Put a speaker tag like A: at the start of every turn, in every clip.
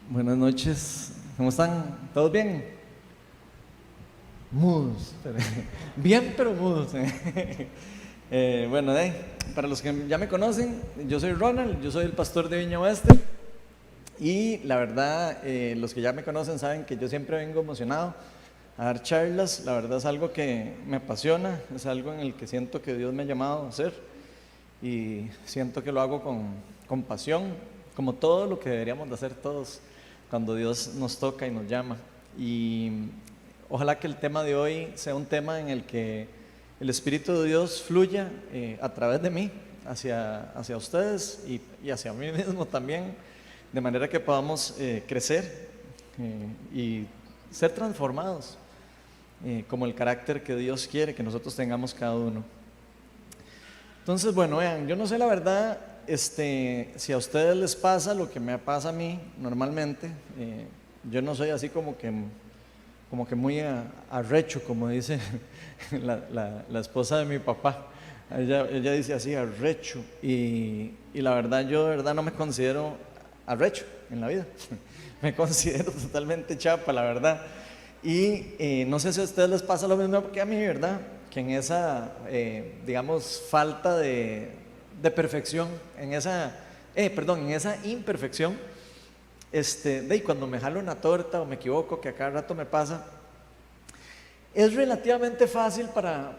A: Buenas noches, ¿cómo están? ¿Todos bien? Mudos, bien pero mudos. Bueno, para los que ya me conocen, yo soy Ronald, yo soy el pastor de Viña Oeste y la verdad, los que ya me conocen saben que yo siempre vengo emocionado a dar charlas. La verdad es algo que me apasiona, es algo en el que siento que Dios me ha llamado a hacer y siento que lo hago con pasión, como todo lo que deberíamos de hacer todos cuando Dios nos toca y nos llama. Y ojalá que el tema de hoy sea un tema en el que el Espíritu de Dios fluya a través de mí hacia ustedes y hacia mí mismo también, de manera que podamos crecer y ser transformados como el carácter que Dios quiere que nosotros tengamos cada uno. Entonces, bueno, vean, yo no sé la verdad si a ustedes les pasa lo que me pasa a mí normalmente. Yo no soy así como que muy arrecho, como dice la esposa de mi papá. Ella dice así, arrecho. Y la verdad, yo de verdad no me considero arrecho en la vida. Me considero totalmente chapa, la verdad. Y no sé si a ustedes les pasa lo mismo que a mí, ¿verdad? Que en esa, digamos, falta de perfección, en esa imperfección, cuando me jalo una torta o me equivoco, que a cada rato me pasa, es relativamente fácil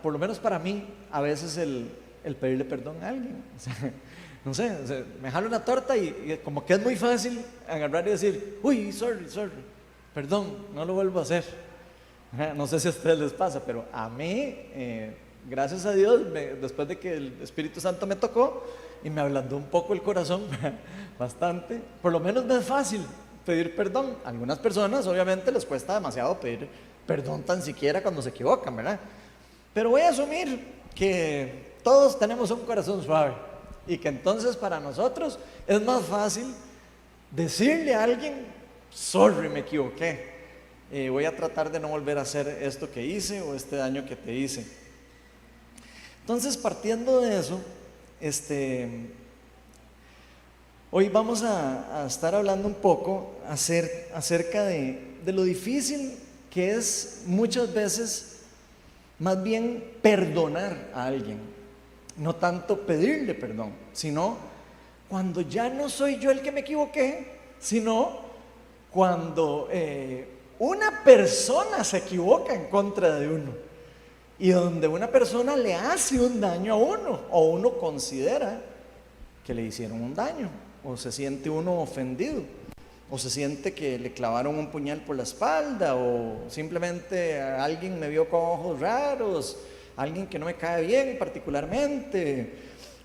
A: por lo menos para mí, a veces el pedirle perdón a alguien. O sea, no sé, me jalo una torta y como que es muy fácil agarrar y decir, uy, sorry, perdón, no lo vuelvo a hacer. No sé si a ustedes les pasa, pero a mí, gracias a Dios, después de que el Espíritu Santo me tocó y me ablandó un poco el corazón, bastante, por lo menos me es fácil pedir perdón. A algunas personas obviamente les cuesta demasiado pedir perdón tan siquiera cuando se equivocan, ¿verdad? Pero voy a asumir que todos tenemos un corazón suave y que entonces para nosotros es más fácil decirle a alguien, sorry, me equivoqué. Voy a tratar de no volver a hacer esto que hice o este daño que te hice. Entonces, partiendo de eso, hoy vamos a estar hablando un poco acerca de lo difícil que es muchas veces más bien perdonar a alguien, no tanto pedirle perdón, sino cuando ya no soy yo el que me equivoqué, sino cuando una persona se equivoca en contra de uno y donde una persona le hace un daño a uno o uno considera que le hicieron un daño o se siente uno ofendido o se siente que le clavaron un puñal por la espalda o simplemente alguien me vio con ojos raros, alguien que no me cae bien particularmente,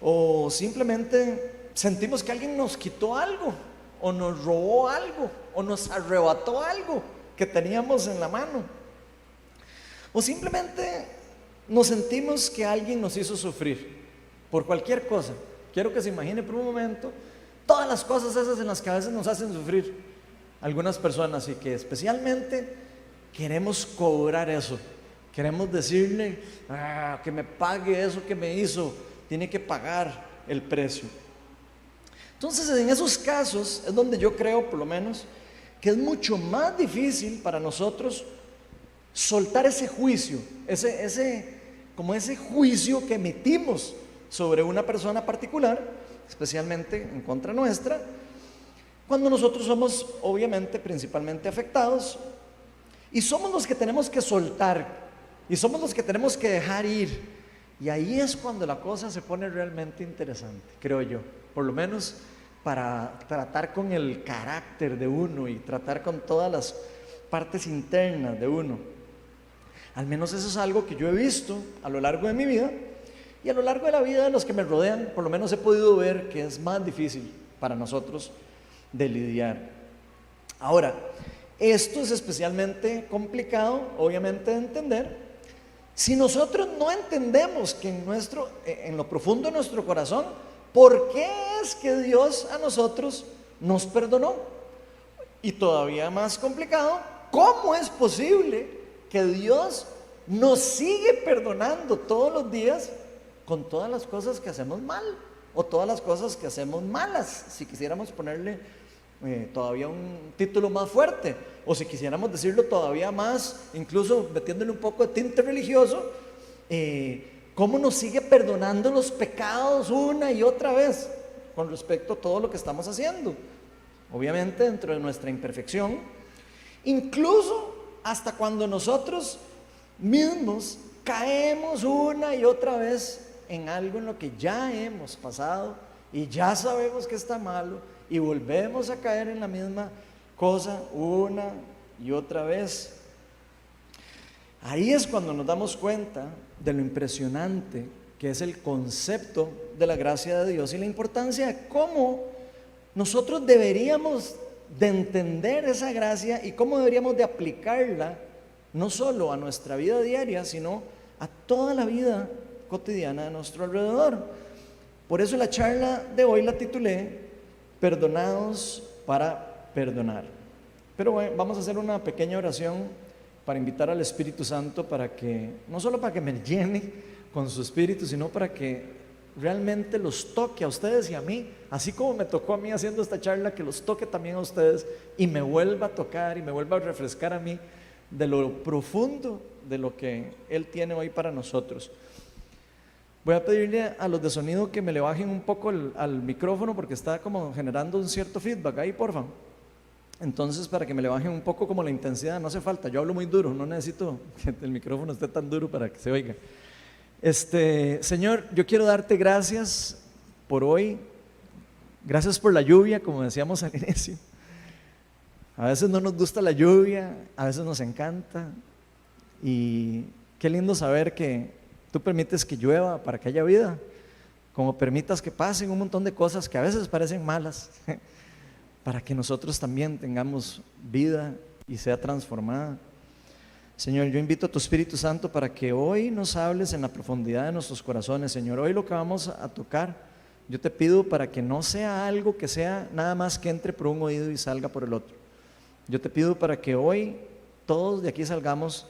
A: o simplemente sentimos que alguien nos quitó algo o nos robó algo o nos arrebató algo que teníamos en la mano, o simplemente nos sentimos que alguien nos hizo sufrir por cualquier cosa. Quiero que se imagine por un momento todas las cosas esas en las que a veces nos hacen sufrir algunas personas y que especialmente queremos cobrar eso, queremos decirle que me pague eso que me hizo, tiene que pagar el precio. Entonces, en esos casos es donde yo creo, por lo menos, que es mucho más difícil para nosotros soltar ese juicio, ese juicio que emitimos sobre una persona particular, especialmente en contra nuestra, cuando nosotros somos obviamente principalmente afectados y somos los que tenemos que soltar y somos los que tenemos que dejar ir. Y ahí es cuando la cosa se pone realmente interesante, creo yo, por lo menos para tratar con el carácter de uno y tratar con todas las partes internas de uno. Al menos eso es algo que yo he visto a lo largo de mi vida y a lo largo de la vida de los que me rodean. Por lo menos he podido ver que es más difícil para nosotros de lidiar. Ahora, esto es especialmente complicado, obviamente, de entender si nosotros no entendemos que en lo profundo de nuestro corazón, ¿por qué es que Dios a nosotros nos perdonó? Y todavía más complicado, ¿cómo es posible que Dios nos sigue perdonando todos los días con todas las cosas que hacemos mal o todas las cosas que hacemos malas, si quisiéramos ponerle todavía un título más fuerte, o si quisiéramos decirlo todavía más, incluso metiéndole un poco de tinte religioso, cómo nos sigue perdonando los pecados una y otra vez con respecto a todo lo que estamos haciendo, obviamente dentro de nuestra imperfección, incluso hasta cuando nosotros mismos caemos una y otra vez en algo en lo que ya hemos pasado y ya sabemos que está malo y volvemos a caer en la misma cosa una y otra vez. Ahí es cuando nos damos cuenta de lo impresionante que es el concepto de la gracia de Dios y la importancia de cómo nosotros deberíamos de entender esa gracia y cómo deberíamos de aplicarla no solo a nuestra vida diaria, sino a toda la vida cotidiana de nuestro alrededor. Por eso la charla de hoy la titulé Perdonados para perdonar. Pero bueno, vamos a hacer una pequeña oración para invitar al Espíritu Santo para que, no solo para que me llene con su Espíritu, sino para que realmente los toque a ustedes y a mí, así como me tocó a mí haciendo esta charla, que los toque también a ustedes y me vuelva a tocar y me vuelva a refrescar a mí de lo profundo de lo que Él tiene hoy para nosotros. Voy a pedirle a los de sonido que me le bajen un poco al micrófono porque está como generando un cierto feedback ahí, porfa. Entonces, para que me le bajen un poco como la intensidad, no hace falta, yo hablo muy duro, no necesito que el micrófono esté tan duro para que se oiga. Señor, yo quiero darte gracias por hoy, gracias por la lluvia, como decíamos al inicio. A veces no nos gusta la lluvia, a veces nos encanta, y qué lindo saber que tú permites que llueva para que haya vida, como permitas que pasen un montón de cosas que a veces parecen malas, para que nosotros también tengamos vida y sea transformada. Señor, yo invito a tu Espíritu Santo para que hoy nos hables en la profundidad de nuestros corazones. Señor, hoy lo que vamos a tocar, yo te pido para que no sea algo que sea nada más que entre por un oído y salga por el otro. Yo te pido para que hoy todos de aquí salgamos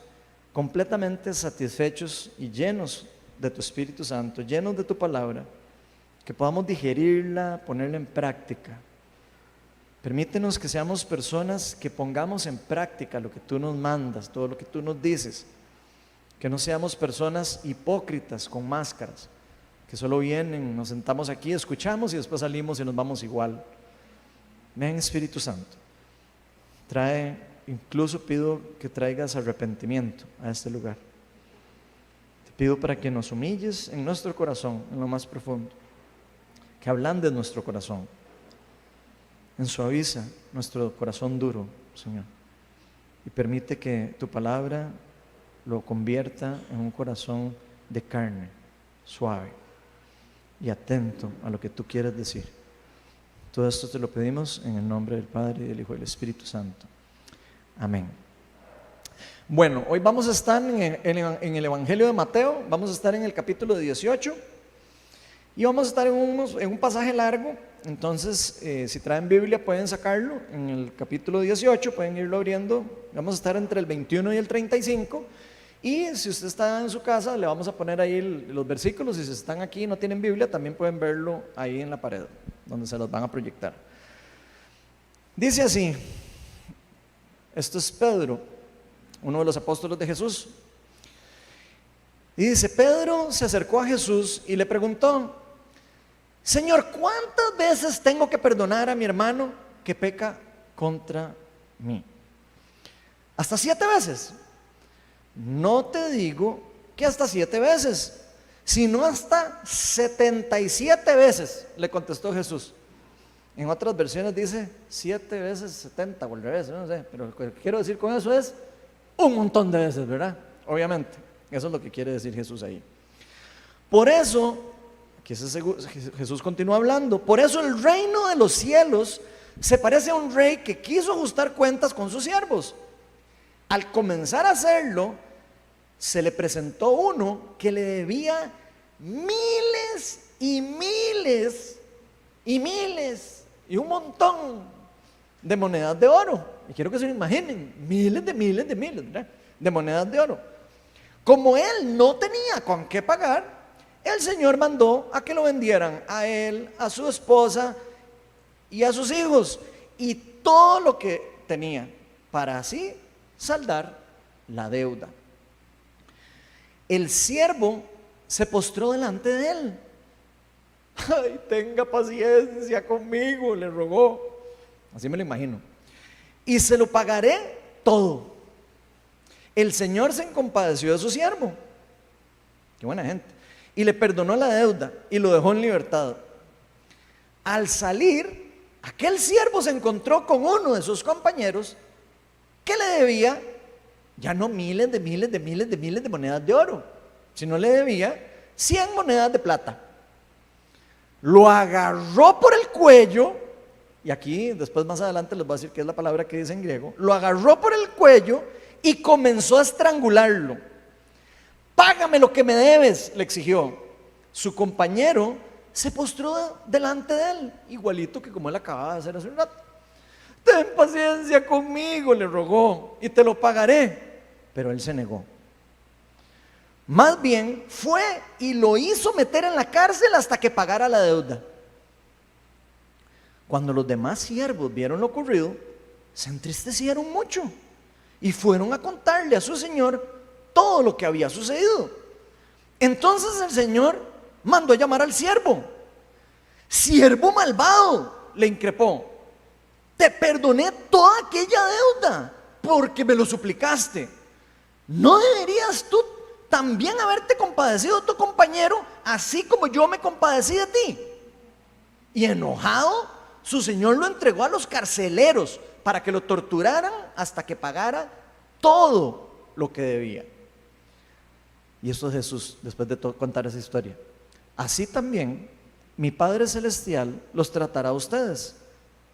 A: completamente satisfechos y llenos de tu Espíritu Santo, llenos de tu palabra, que podamos digerirla, ponerla en práctica. Permítenos que seamos personas que pongamos en práctica lo que tú nos mandas, todo lo que tú nos dices, que no seamos personas hipócritas con máscaras, que solo vienen, nos sentamos aquí, escuchamos y después salimos y nos vamos igual. Ven, Espíritu Santo, trae, incluso pido que traigas arrepentimiento a este lugar. Te pido para que nos humilles en nuestro corazón, en lo más profundo, que ablandes nuestro corazón, ensuaviza nuestro corazón duro, Señor, y permite que tu palabra lo convierta en un corazón de carne, suave y atento a lo que tú quieres decir. Todo esto te lo pedimos en el nombre del Padre, y del Hijo y del Espíritu Santo. Amén. Bueno, hoy vamos a estar en el Evangelio de Mateo, vamos a estar en el capítulo 18 y vamos a estar en un pasaje largo. Entonces, si traen Biblia pueden sacarlo en el capítulo 18, pueden irlo abriendo. Vamos a estar entre el 21 y el 35. Y si usted está en su casa, le vamos a poner ahí los versículos. Y si están aquí y no tienen Biblia, también pueden verlo ahí en la pared, donde se los van a proyectar. Dice así, esto es Pedro, uno de los apóstoles de Jesús. Y dice, Pedro se acercó a Jesús y le preguntó: Señor, ¿cuántas veces tengo que perdonar a mi hermano que peca contra mí? ¿Hasta 7 veces? No te digo que hasta 7 veces, sino hasta 77 veces, le contestó Jesús. En otras versiones dice 7 veces 70 o al revés, no sé, pero lo que quiero decir con eso es un montón de veces, ¿verdad? Obviamente, eso es lo que quiere decir Jesús ahí. Por eso, aquí Jesús continúa hablando, por eso el reino de los cielos se parece a un rey que quiso ajustar cuentas con sus siervos. Al comenzar a hacerlo, se le presentó uno que le debía miles y miles y miles y un montón de monedas de oro. Y quiero que se lo imaginen, miles, ¿verdad?, de monedas de oro. Como él no tenía con qué pagar, el Señor mandó a que lo vendieran a él, a su esposa y a sus hijos, y todo lo que tenía para así saldar la deuda. El siervo se postró delante de él. Ay, tenga paciencia conmigo, le rogó. Así me lo imagino. Y se lo pagaré todo. El Señor se compadeció de su siervo. Qué buena gente. Y le perdonó la deuda y lo dejó en libertad. Al salir, aquel siervo se encontró con uno de sus compañeros que le debía ya no miles de monedas de oro, sino le debía 100 monedas de plata. Lo agarró por el cuello, y aquí después más adelante les voy a decir qué es la palabra que dice en griego. Lo agarró por el cuello y comenzó a estrangularlo. Págame lo que me debes, le exigió. Su compañero se postró delante de él, igualito que como él acababa de hacer hace un rato. Ten paciencia conmigo, le rogó, y te lo pagaré. Pero él se negó. Más bien fue y lo hizo meter en la cárcel hasta que pagara la deuda. Cuando los demás siervos vieron lo ocurrido, se entristecieron mucho y fueron a contarle a su señor todo lo que había sucedido. Entonces el señor mandó a llamar al siervo. Siervo malvado, le increpó, te perdoné toda aquella deuda porque me lo suplicaste. ¿No deberías tú también haberte compadecido de tu compañero, así como yo me compadecí de ti? Y enojado, su señor lo entregó a los carceleros para que lo torturaran hasta que pagara todo lo que debía. Y esto es Jesús, después de contar esa historia. Así también mi Padre Celestial los tratará a ustedes,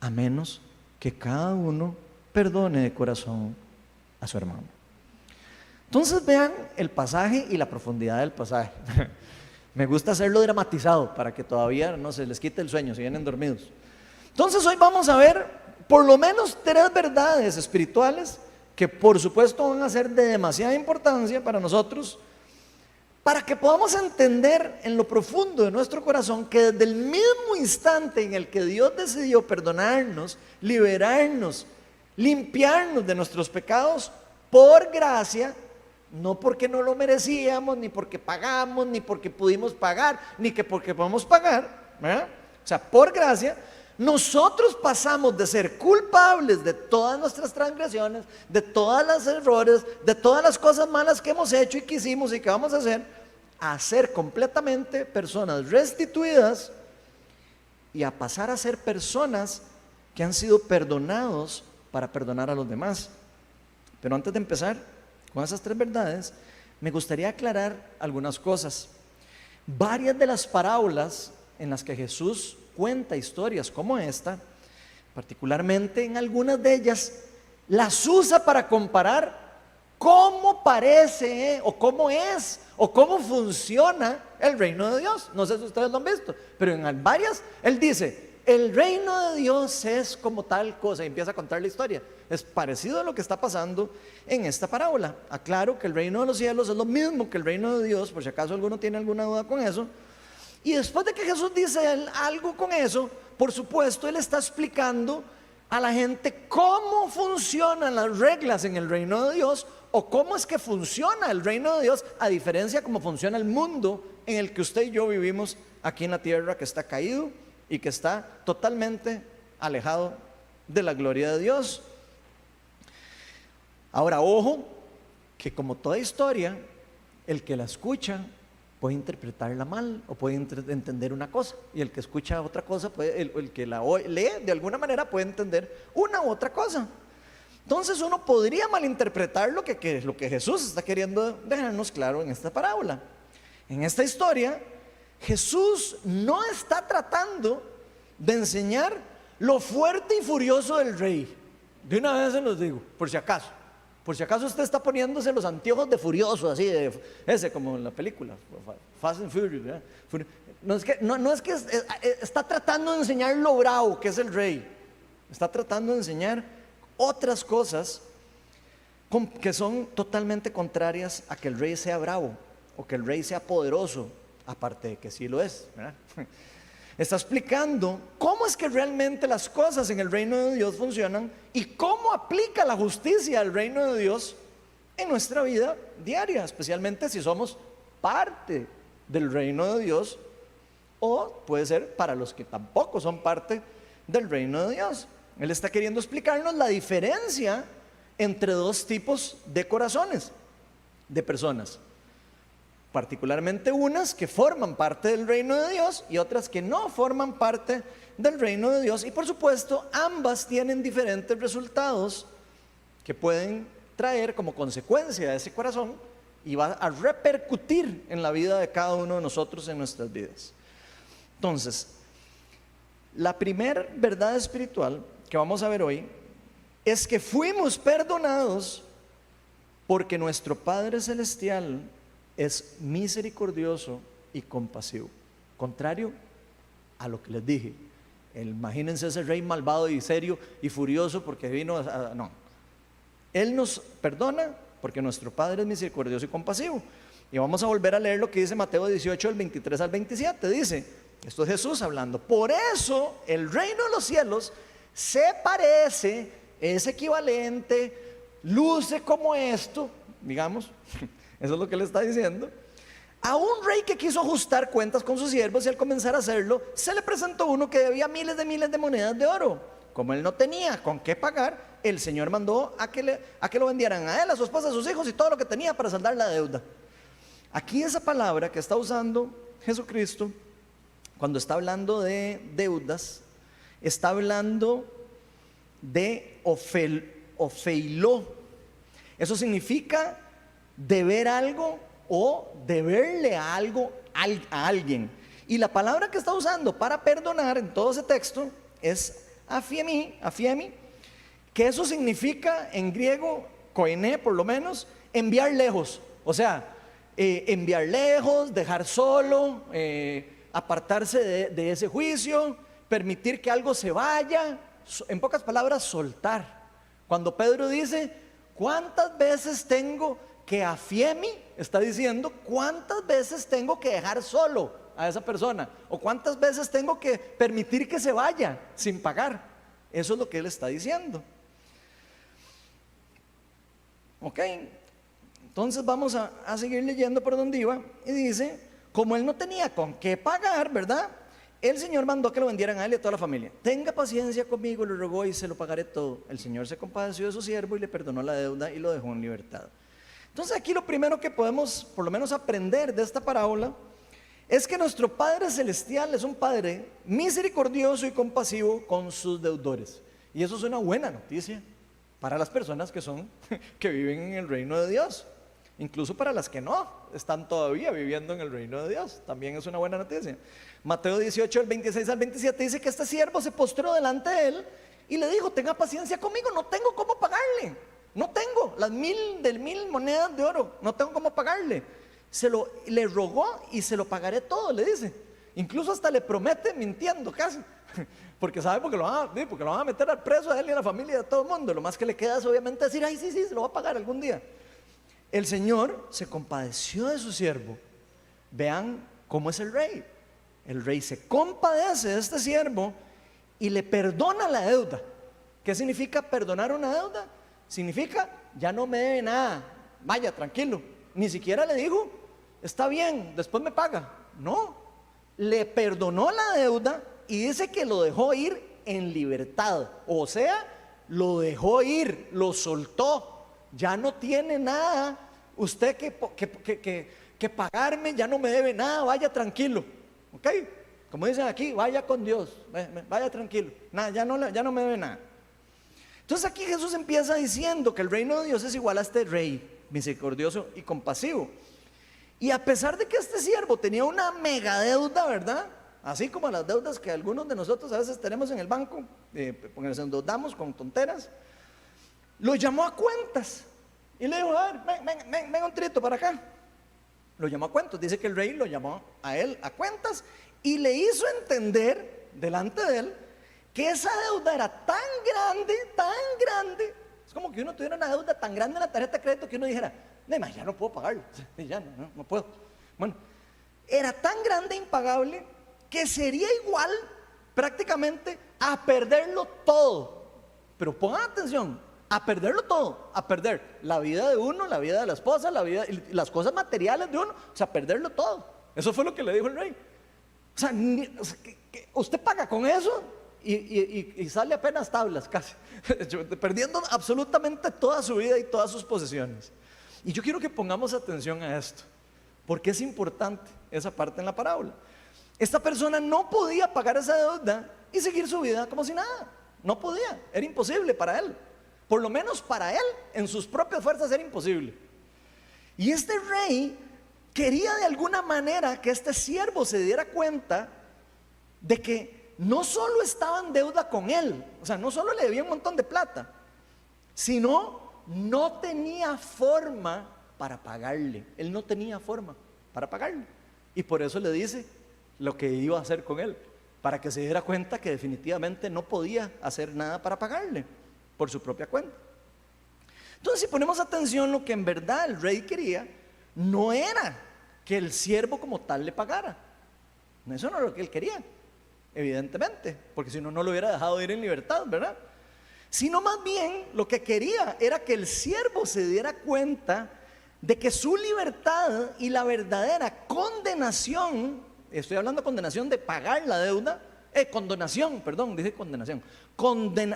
A: a menos que cada uno perdone de corazón a su hermano. Entonces vean el pasaje y la profundidad del pasaje. Me gusta hacerlo dramatizado para que todavía no se les quite el sueño si vienen dormidos. Entonces hoy vamos a ver por lo menos 3 verdades espirituales que por supuesto van a ser de demasiada importancia para nosotros, para que podamos entender en lo profundo de nuestro corazón que desde el mismo instante en el que Dios decidió perdonarnos, liberarnos, limpiarnos de nuestros pecados, por gracia, no porque no lo merecíamos, ni porque pagamos, ni porque pudimos pagar, ni que porque podemos pagar, ¿verdad? O sea, por gracia, nosotros pasamos de ser culpables de todas nuestras transgresiones, de todos los errores, de todas las cosas malas que hemos hecho y que hicimos y que vamos a ser completamente personas restituidas y a pasar a ser personas que han sido perdonados para perdonar a los demás. Pero antes de empezar con esas 3 verdades, me gustaría aclarar algunas cosas. Varias de las parábolas en las que Jesús cuenta historias como esta, particularmente en algunas de ellas, las usa para comparar cómo parece o cómo es o cómo funciona el reino de Dios. No sé si ustedes lo han visto, pero en varias él dice, el reino de Dios es como tal cosa, y empieza a contar la historia. Es parecido a lo que está pasando en esta parábola. Aclaro que el reino de los cielos es lo mismo que el reino de Dios, por si acaso alguno tiene alguna duda con eso. Y después de que Jesús dice algo con eso, por supuesto él está explicando a la gente cómo funcionan las reglas en el reino de Dios, o cómo es que funciona el reino de Dios, a diferencia de cómo funciona el mundo en el que usted y yo vivimos aquí en la tierra, que está caído y que está totalmente alejado de la gloria de Dios. Ahora, ojo, que como toda historia, el que la escucha puede interpretarla mal o puede entender una cosa, y el que escucha otra cosa, el que la lee de alguna manera puede entender una u otra cosa. Entonces uno podría malinterpretar lo que Jesús está queriendo dejarnos claro en esta parábola. En esta historia, Jesús no está tratando de enseñar lo fuerte y furioso del rey. De una vez se los digo, por si acaso usted está poniéndose los anteojos de furioso, así, ese como en la película Fast and Furious, ¿verdad? No es que está tratando de enseñar lo bravo que es el rey. Está tratando de enseñar otras cosas que son totalmente contrarias a que el rey sea bravo o que el rey sea poderoso, aparte de que sí lo es, ¿verdad? Está explicando cómo es que realmente las cosas en el reino de Dios funcionan y cómo aplica la justicia del reino de Dios en nuestra vida diaria, especialmente si somos parte del reino de Dios, o puede ser para los que tampoco son parte del reino de Dios. Él está queriendo explicarnos la diferencia entre dos tipos de corazones, de personas, particularmente unas que forman parte del reino de Dios y otras que no forman parte del reino de Dios, y por supuesto ambas tienen diferentes resultados que pueden traer como consecuencia de ese corazón y va a repercutir en la vida de cada uno de nosotros en nuestras vidas. Entonces, la primera verdad espiritual que vamos a ver hoy es que fuimos perdonados porque nuestro Padre Celestial es misericordioso y compasivo, contrario a lo que les dije. Imagínense ese rey malvado y serio y furioso porque vino no, Él nos perdona porque nuestro Padre es misericordioso y compasivo. Y vamos a volver a leer lo que dice Mateo 18, del 23 al 27. Dice, esto es Jesús hablando: por eso el reino de los cielos se parece, es equivalente, luce como esto, digamos, eso es lo que él está diciendo, a un rey que quiso ajustar cuentas con sus siervos, y al comenzar a hacerlo, se le presentó uno que debía miles de monedas de oro. Como él no tenía con qué pagar, el Señor mandó a que lo vendieran a él, a su esposa, a sus hijos y todo lo que tenía para saldar la deuda. Aquí esa palabra que está usando Jesucristo cuando está hablando de deudas, está hablando de ofeiló. Eso significa deber algo o deberle algo a alguien. Y la palabra que está usando para perdonar en todo ese texto es afiemi, que eso significa en griego, koiné por lo menos, enviar lejos. O sea, enviar lejos, dejar solo, apartarse de ese juicio, permitir que algo se vaya. En pocas palabras, soltar. Cuando Pedro dice, ¿cuántas veces tengo que afiemi? Está diciendo, ¿cuántas veces tengo que dejar solo a esa persona? ¿O cuántas veces tengo que permitir que se vaya sin pagar? Eso es lo que él está diciendo. Ok, entonces vamos a seguir leyendo por donde iba. Y dice, como él no tenía con qué pagar, ¿verdad? El Señor mandó que lo vendieran a él y a toda la familia. Tenga paciencia conmigo, le rogó, y se lo pagaré todo. El Señor se compadeció de su siervo y le perdonó la deuda y lo dejó en libertad. Entonces aquí lo primero que podemos por lo menos aprender de esta parábola es que nuestro Padre Celestial es un Padre misericordioso y compasivo con sus deudores. Y eso es una buena noticia para las personas que viven en el reino de Dios. Incluso para las que no están todavía viviendo en el reino de Dios, también es una buena noticia. Mateo 18, del 26 al 27 dice que este siervo se postró delante de él y le dijo, tenga paciencia conmigo, no tengo cómo pagarle, no tengo las 1,000 monedas de oro, no tengo cómo pagarle. Le rogó y se lo pagaré todo, le dice. Incluso hasta le promete mintiendo casi, porque sabe porque lo van a meter al preso a él y a la familia y a todo el mundo. Lo más que le queda es obviamente decir, ay sí, se lo va a pagar algún día. El Señor se compadeció de su siervo. Vean cómo es el rey. El rey se compadece de este siervo y le perdona la deuda. ¿Qué significa perdonar una deuda? Significa, ya no me debe nada, vaya tranquilo. Ni siquiera le dijo, está bien, después me paga. No, le perdonó la deuda y dice que lo dejó ir en libertad. O sea, lo dejó ir, lo soltó. Ya no tiene nada usted que pagarme, ya no me debe nada, vaya tranquilo. ¿Ok? Como dicen aquí, vaya con Dios, vaya tranquilo, nada, ya no me debe nada. Entonces aquí Jesús empieza diciendo que el reino de Dios es igual a este rey misericordioso y compasivo. Y a pesar de que este siervo tenía una mega deuda, ¿verdad? Así como las deudas que algunos de nosotros a veces tenemos en el banco, porque nos endeudamos con tonteras, lo llamó a cuentas y le dijo, a ver, ven un trito para acá. Lo llamó a cuentas. Dice que el rey lo llamó a él a cuentas y le hizo entender delante de él que esa deuda era tan grande. Es como que uno tuviera una deuda tan grande en la tarjeta de crédito que uno dijera, ya no puedo pagarlo, ya no puedo. Bueno, era tan grande e impagable que sería igual prácticamente a perderlo todo. Pero pongan atención, a perderlo todo, a perder la vida de uno, la vida de la esposa, la vida y las cosas materiales de uno, o sea, perderlo todo. Eso fue lo que le dijo el rey. O sea, usted paga con eso y sale apenas tablas casi, perdiendo absolutamente toda su vida y todas sus posesiones. Y yo quiero que pongamos atención a esto, porque es importante esa parte en la parábola. Esta persona no podía pagar esa deuda y seguir su vida como si nada. No podía, era imposible para él. Por lo menos para él, en sus propias fuerzas era imposible. Y este rey quería de alguna manera que este siervo se diera cuenta de que no solo estaba en deuda con él, o sea, no solo le debía un montón de plata, sino no tenía forma para pagarle. Él no tenía forma para pagarle. Y por eso le dice lo que iba a hacer con él, para que se diera cuenta que definitivamente no podía hacer nada para pagarle por su propia cuenta. Entonces, si ponemos atención, lo que en verdad el rey quería no era que el siervo como tal le pagara. Eso no era lo que él quería, evidentemente, porque si no, no lo hubiera dejado ir en libertad, ¿verdad? Sino más bien lo que quería era que el siervo se diera cuenta de que su libertad y la verdadera condenación, estoy hablando de condenación de pagar la deuda, condonación, perdón, dije condenación,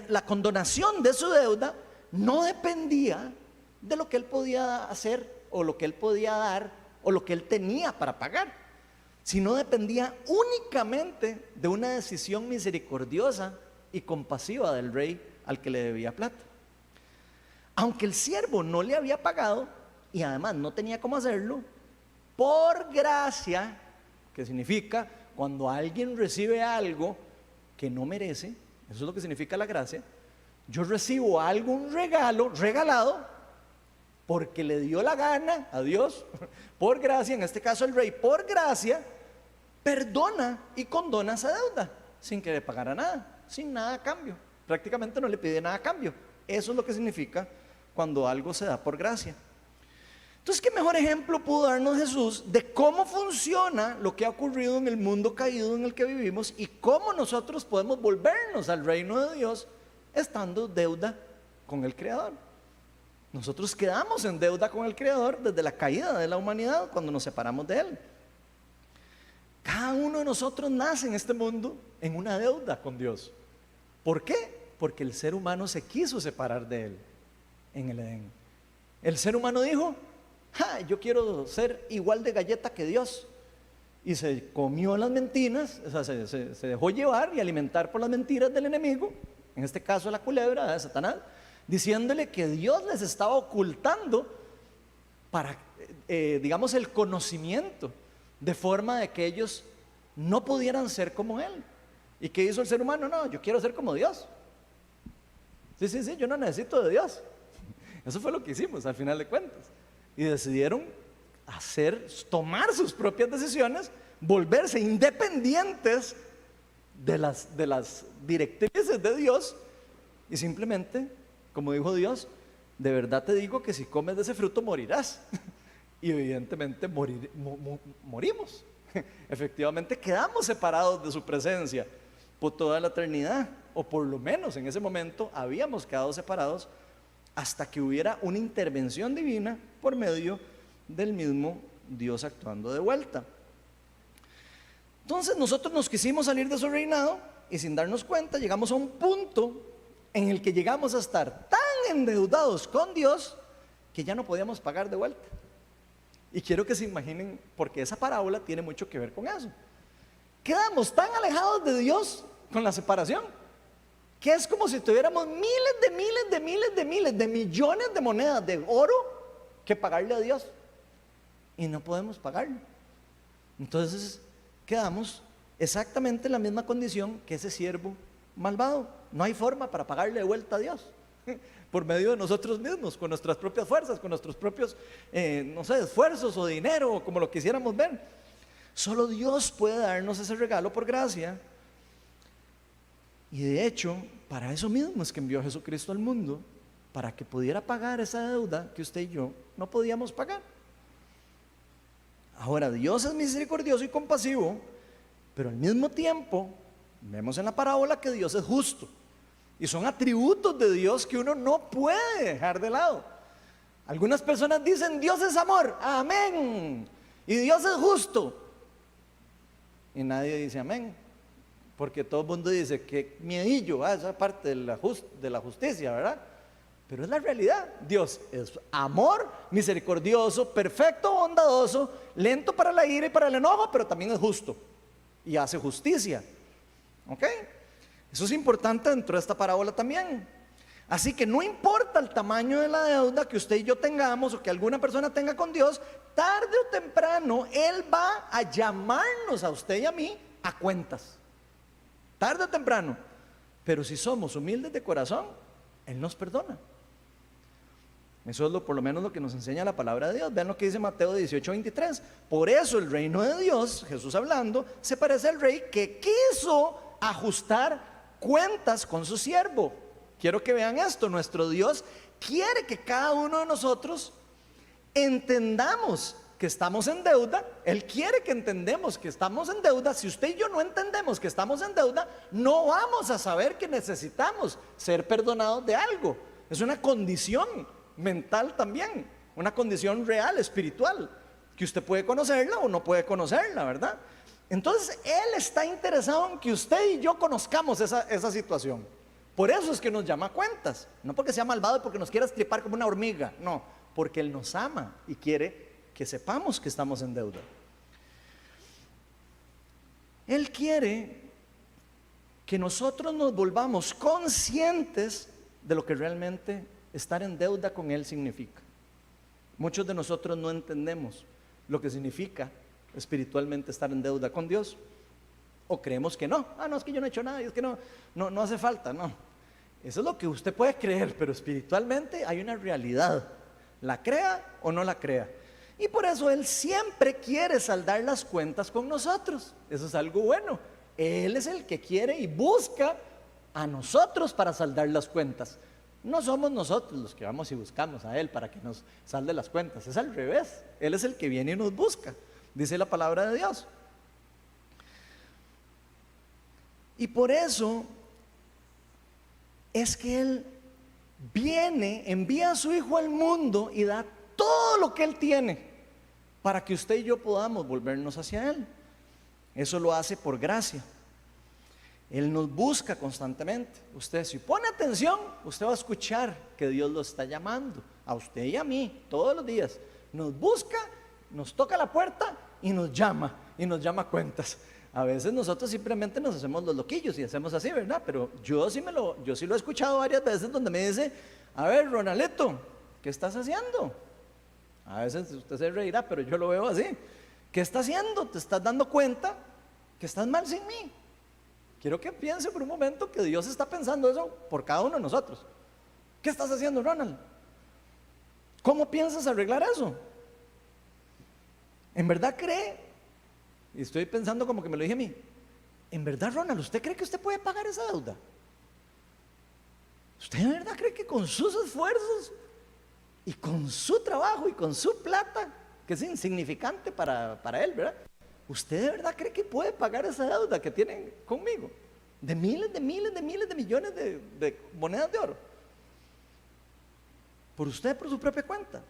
A: la condonación de su deuda no dependía de lo que él podía hacer o lo que él podía dar o lo que él tenía para pagar, sino dependía únicamente de una decisión misericordiosa y compasiva del rey al que le debía plata. Aunque el siervo no le había pagado y además no tenía cómo hacerlo, por gracia, que significa cuando alguien recibe algo que no merece, eso es lo que significa la gracia. Yo recibo algo, un regalo, regalado, porque le dio la gana a Dios, por gracia, en este caso el rey, por gracia, perdona y condona esa deuda, sin que le pagara nada, sin nada a cambio, prácticamente no le pide nada a cambio. Eso es lo que significa cuando algo se da por gracia. Entonces, ¿qué mejor ejemplo pudo darnos Jesús de cómo funciona lo que ha ocurrido en el mundo caído en el que vivimos y cómo nosotros podemos volvernos al reino de Dios estando en deuda con el Creador? Nosotros quedamos en deuda con el Creador desde la caída de la humanidad, cuando nos separamos de Él. Cada uno de nosotros nace en este mundo en una deuda con Dios. ¿Por qué? Porque el ser humano se quiso separar de Él en el Edén. El ser humano dijo: yo quiero ser igual de galleta que Dios. Y se comió las mentiras, o sea, se dejó llevar y alimentar por las mentiras del enemigo, en este caso la culebra de Satanás, diciéndole que Dios les estaba ocultando para, digamos, el conocimiento, de forma de que ellos no pudieran ser como Él. ¿Y qué hizo el ser humano? No, yo quiero ser como Dios. Sí, yo no necesito de Dios. Eso fue lo que hicimos al final de cuentas. Y decidieron tomar sus propias decisiones, volverse independientes de las directrices de Dios y simplemente, como dijo Dios, de verdad te digo que si comes de ese fruto morirás. Y evidentemente morimos. Efectivamente quedamos separados de su presencia por toda la eternidad, o por lo menos en ese momento habíamos quedado separados hasta que hubiera una intervención divina por medio del mismo Dios actuando de vuelta. Entonces nosotros nos quisimos salir de su reinado y sin darnos cuenta llegamos a un punto en el que llegamos a estar tan endeudados con Dios que ya no podíamos pagar de vuelta. Y quiero que se imaginen, porque esa parábola tiene mucho que ver con eso. Quedamos tan alejados de Dios con la separación, que es como si tuviéramos miles de millones de monedas de oro que pagarle a Dios, y no podemos pagarlo. Entonces quedamos exactamente en la misma condición que ese siervo malvado. No hay forma para pagarle de vuelta a Dios por medio de nosotros mismos, con nuestras propias fuerzas, con nuestros propios esfuerzos o dinero, o como lo quisiéramos ver. Solo Dios puede darnos ese regalo por gracia. Y de hecho, para eso mismo es que envió a Jesucristo al mundo, para que pudiera pagar esa deuda que usted y yo no podíamos pagar. Ahora, Dios es misericordioso y compasivo, Pero al mismo tiempo, vemos en la parábola que Dios es justo. Y son atributos de Dios que uno no puede dejar de lado. Algunas personas dicen, Dios es amor, amén. Y Dios es justo. Y nadie dice amén. Porque todo el mundo dice que miedillo, esa parte de la justicia, ¿verdad? Pero es la realidad. Dios es amor, misericordioso, perfecto, bondadoso, lento para la ira y para el enojo, pero también es justo y hace justicia. ¿Ok? Eso es importante dentro de esta parábola también. Así que no importa el tamaño de la deuda que usted y yo tengamos o que alguna persona tenga con Dios, tarde o temprano Él va a llamarnos a usted y a mí a cuentas. Tarde o temprano. Pero si somos humildes de corazón, Él nos perdona. Eso es por lo menos lo que nos enseña la palabra de Dios. Vean lo que dice Mateo 18:23. Por eso el reino de Dios, Jesús hablando, se parece al rey que quiso ajustar cuentas con su siervo. Quiero que vean esto. Nuestro Dios quiere que cada uno de nosotros entendamos que estamos en deuda. Él quiere que entendamos que estamos en deuda. Si usted y yo no entendemos que estamos en deuda, no vamos a saber que necesitamos ser perdonados de algo. Es una condición mental también, una condición real, espiritual, que usted puede conocerla o no puede conocerla, ¿verdad? Entonces Él está interesado en que usted y yo conozcamos esa situación. Por eso es que nos llama a cuentas, no porque sea malvado y porque nos quiera estripar como una hormiga, no, porque Él nos ama y quiere que sepamos que estamos en deuda. Él quiere que nosotros nos volvamos conscientes de lo que realmente estar en deuda con Él significa. Muchos de nosotros no entendemos lo que significa espiritualmente estar en deuda con Dios, o creemos que no, no, es que yo no he hecho nada, y es que no hace falta, no. Eso es lo que usted puede creer, pero espiritualmente hay una realidad, la crea o no la crea. Y por eso Él siempre quiere saldar las cuentas con nosotros. Eso es algo bueno. Él es el que quiere y busca a nosotros para saldar las cuentas. No somos nosotros los que vamos y buscamos a Él para que nos salde las cuentas. Es al revés. Él es el que viene y nos busca, dice la palabra de Dios. Y por eso es que Él viene, envía a su Hijo al mundo y da todo lo que Él tiene para que usted y yo podamos volvernos hacia Él. Eso lo hace por gracia. Él nos busca constantemente. Usted, si pone atención, usted va a escuchar que Dios lo está llamando a usted y a mí todos los días. Nos busca, nos toca la puerta y nos llama a cuentas. A veces nosotros simplemente nos hacemos los loquillos y hacemos así, ¿verdad? Pero yo sí lo he escuchado varias veces donde me dice, a ver, Ronalito, ¿qué estás haciendo? A veces usted se reirá, pero yo lo veo así. ¿Qué estás haciendo? ¿Te estás dando cuenta que estás mal sin mí? Quiero que piense por un momento que Dios está pensando eso por cada uno de nosotros. ¿Qué estás haciendo, Ronald? ¿Cómo piensas arreglar eso? ¿En verdad cree? Y estoy pensando como que me lo dije a mí. ¿En verdad, Ronald, usted cree que usted puede pagar esa deuda? ¿Usted en verdad cree que con sus esfuerzos y con su trabajo y con su plata, que es insignificante para él, ¿verdad? ¿Usted de verdad cree que puede pagar esa deuda que tienen conmigo? De miles de millones de monedas de oro. Por usted, por su propia cuenta.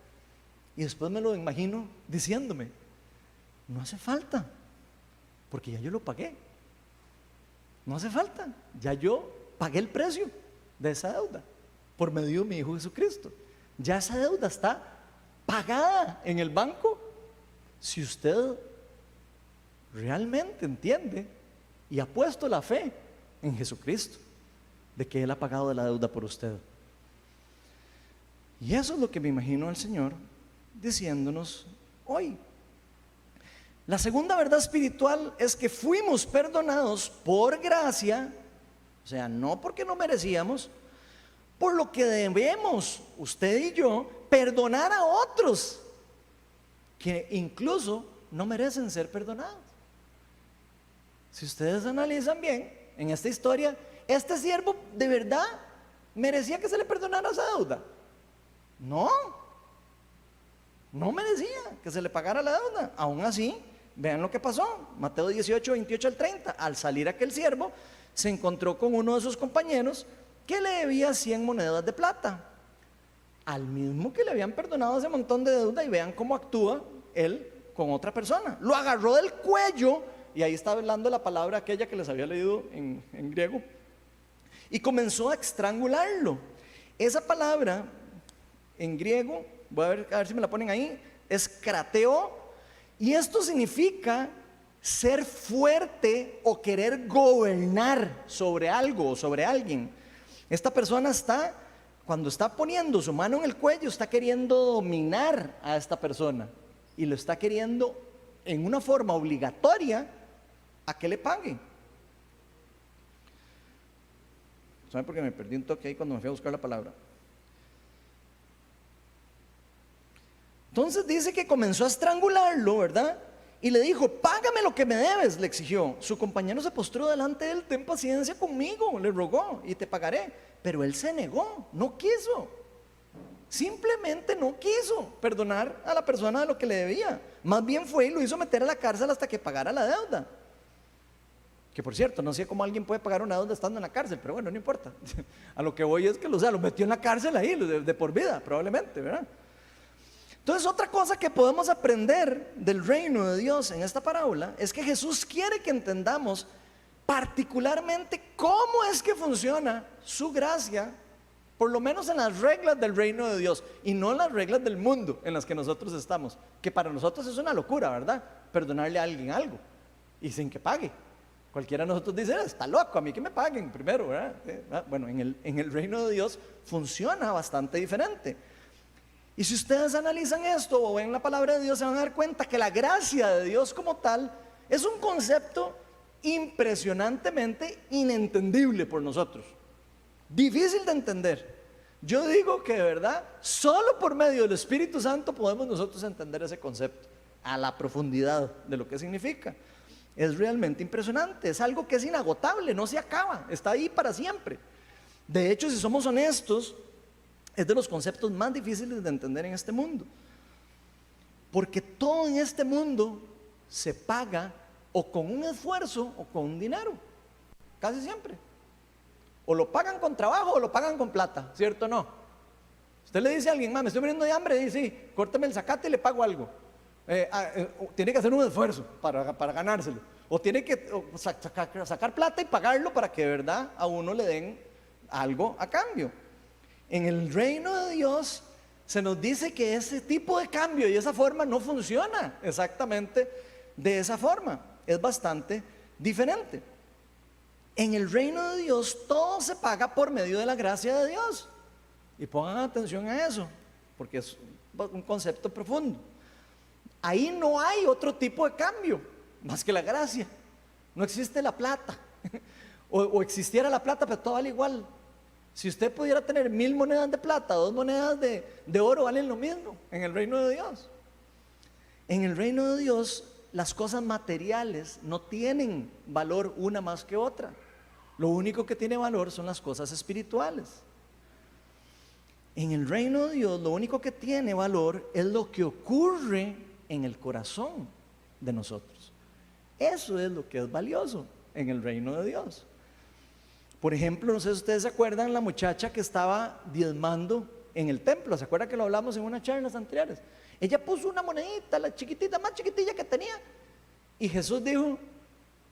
A: Y después me lo imagino diciéndome, no hace falta, porque ya yo lo pagué. No hace falta, ya yo pagué el precio de esa deuda por medio de mi Hijo Jesucristo. Ya esa deuda está pagada en el banco. Si usted realmente entiende y ha puesto la fe en Jesucristo, de que Él ha pagado la deuda por usted. Y eso es lo que me imagino al Señor diciéndonos hoy. La segunda verdad espiritual es que fuimos perdonados por gracia, o sea, no porque no merecíamos, por lo que debemos, usted y yo, perdonar a otros que incluso no merecen ser perdonados. Si ustedes analizan bien, en esta historia, este siervo de verdad merecía que se le perdonara esa deuda. No merecía que se le pagara la deuda. Aún así, vean lo que pasó, Mateo 18, 28 al 30. Al salir aquel siervo, se encontró con uno de sus compañeros que le debía 100 monedas de plata, al mismo que le habían perdonado ese montón de deuda, y vean cómo actúa él con otra persona. Lo agarró del cuello, y ahí está hablando la palabra aquella que les había leído en griego, y comenzó a estrangularlo. Esa palabra en griego, voy a ver si me la ponen ahí, es krateo, y esto significa ser fuerte o querer gobernar sobre algo o sobre alguien. Esta persona está, cuando está poniendo su mano en el cuello, está queriendo dominar a esta persona, y lo está queriendo en una forma obligatoria a que le pague. ¿Saben por qué me perdí un toque ahí cuando me fui a buscar la palabra? Entonces dice que comenzó a estrangularlo, ¿verdad? Y le dijo: págame lo que me debes, le exigió. Su compañero se postró delante de él: ten paciencia conmigo, le rogó, y te pagaré. Pero él se negó, no quiso. Simplemente no quiso perdonar a la persona de lo que le debía. Más bien fue y lo hizo meter a la cárcel hasta que pagara la deuda. Que por cierto, no sé cómo alguien puede pagar una deuda estando en la cárcel, pero bueno, no importa. A lo que voy es que lo metió en la cárcel ahí, de por vida, probablemente, ¿verdad? Entonces, otra cosa que podemos aprender del reino de Dios en esta parábola es que Jesús quiere que entendamos particularmente cómo es que funciona su gracia, por lo menos en las reglas del reino de Dios, y no en las reglas del mundo en las que nosotros estamos, que para nosotros es una locura, ¿verdad? Perdonarle a alguien algo y sin que pague. Cualquiera de nosotros dice: está loco, a mí que me paguen primero, ¿verdad? Bueno, en el reino de Dios funciona bastante diferente. Y si ustedes analizan esto o ven la palabra de Dios, se van a dar cuenta que la gracia de Dios como tal es un concepto impresionantemente inentendible por nosotros, difícil de entender. Yo digo que de verdad, solo por medio del Espíritu Santo podemos nosotros entender ese concepto a la profundidad de lo que significa. Es realmente impresionante, es algo que es inagotable, no se acaba, está ahí para siempre. De hecho, si somos honestos, es de los conceptos más difíciles de entender en este mundo, porque todo en este mundo se paga o con un esfuerzo o con un dinero, casi siempre. O lo pagan con trabajo o lo pagan con plata, ¿cierto o no? Usted le dice a alguien: me estoy muriendo de hambre, y dice: sí, córteme el zacate y le pago algo. Tiene que hacer un esfuerzo para ganárselo, o tiene que sacar plata y pagarlo para que de verdad a uno le den algo a cambio. En el reino de Dios se nos dice que ese tipo de cambio y esa forma no funciona exactamente de esa forma, es bastante diferente. En el reino de Dios todo se paga por medio de la gracia de Dios, y pongan atención a eso, porque es un concepto profundo. Ahí no hay otro tipo de cambio más que la gracia. No existe la plata o existiera la plata, pero todo vale igual. Si usted pudiera tener 1000 monedas de plata, 2 monedas de oro valen lo mismo en el reino de Dios. En el reino de Dios las cosas materiales no tienen valor una más que otra. Lo único que tiene valor son las cosas espirituales. En el reino de Dios lo único que tiene valor es lo que ocurre en el corazón de nosotros. Eso es lo que es valioso en el reino de Dios. Por ejemplo, no sé si ustedes se acuerdan la muchacha que estaba diezmando en el templo. ¿Se acuerdan que lo hablamos en unas charlas anteriores? Ella puso una monedita, la chiquitita, más chiquitilla que tenía, y Jesús dijo: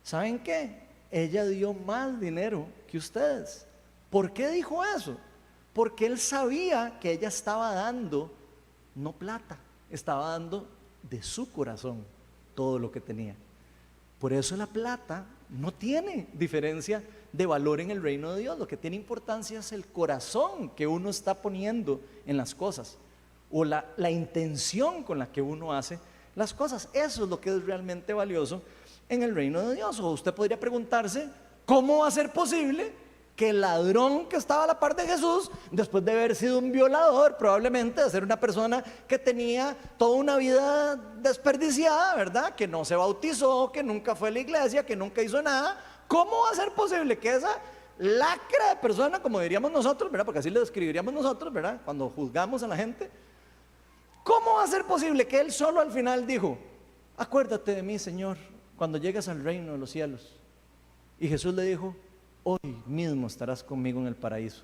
A: ¿saben qué? Ella dio más dinero que ustedes. ¿Por qué dijo eso? Porque él sabía que ella estaba dando no plata, estaba dando de su corazón todo lo que tenía. Por eso la plata no tiene diferencia de valor en el reino de Dios. Lo que tiene importancia es el corazón que uno está poniendo en las cosas, o la intención con la que uno hace las cosas. Eso es lo que es realmente valioso en el reino de Dios. O usted podría preguntarse: ¿cómo va a ser posible que el ladrón que estaba a la par de Jesús, después de haber sido un violador, probablemente de ser una persona que tenía toda una vida desperdiciada, ¿verdad?, que no se bautizó, que nunca fue a la iglesia, que nunca hizo nada, cómo va a ser posible que esa lacra de persona, como diríamos nosotros, ¿verdad?, porque así le describiríamos nosotros, ¿verdad?, cuando juzgamos a la gente, cómo va a ser posible que él solo al final dijo: acuérdate de mí, Señor, cuando llegues al reino de los cielos. Y Jesús le dijo, hoy mismo estarás conmigo en el paraíso.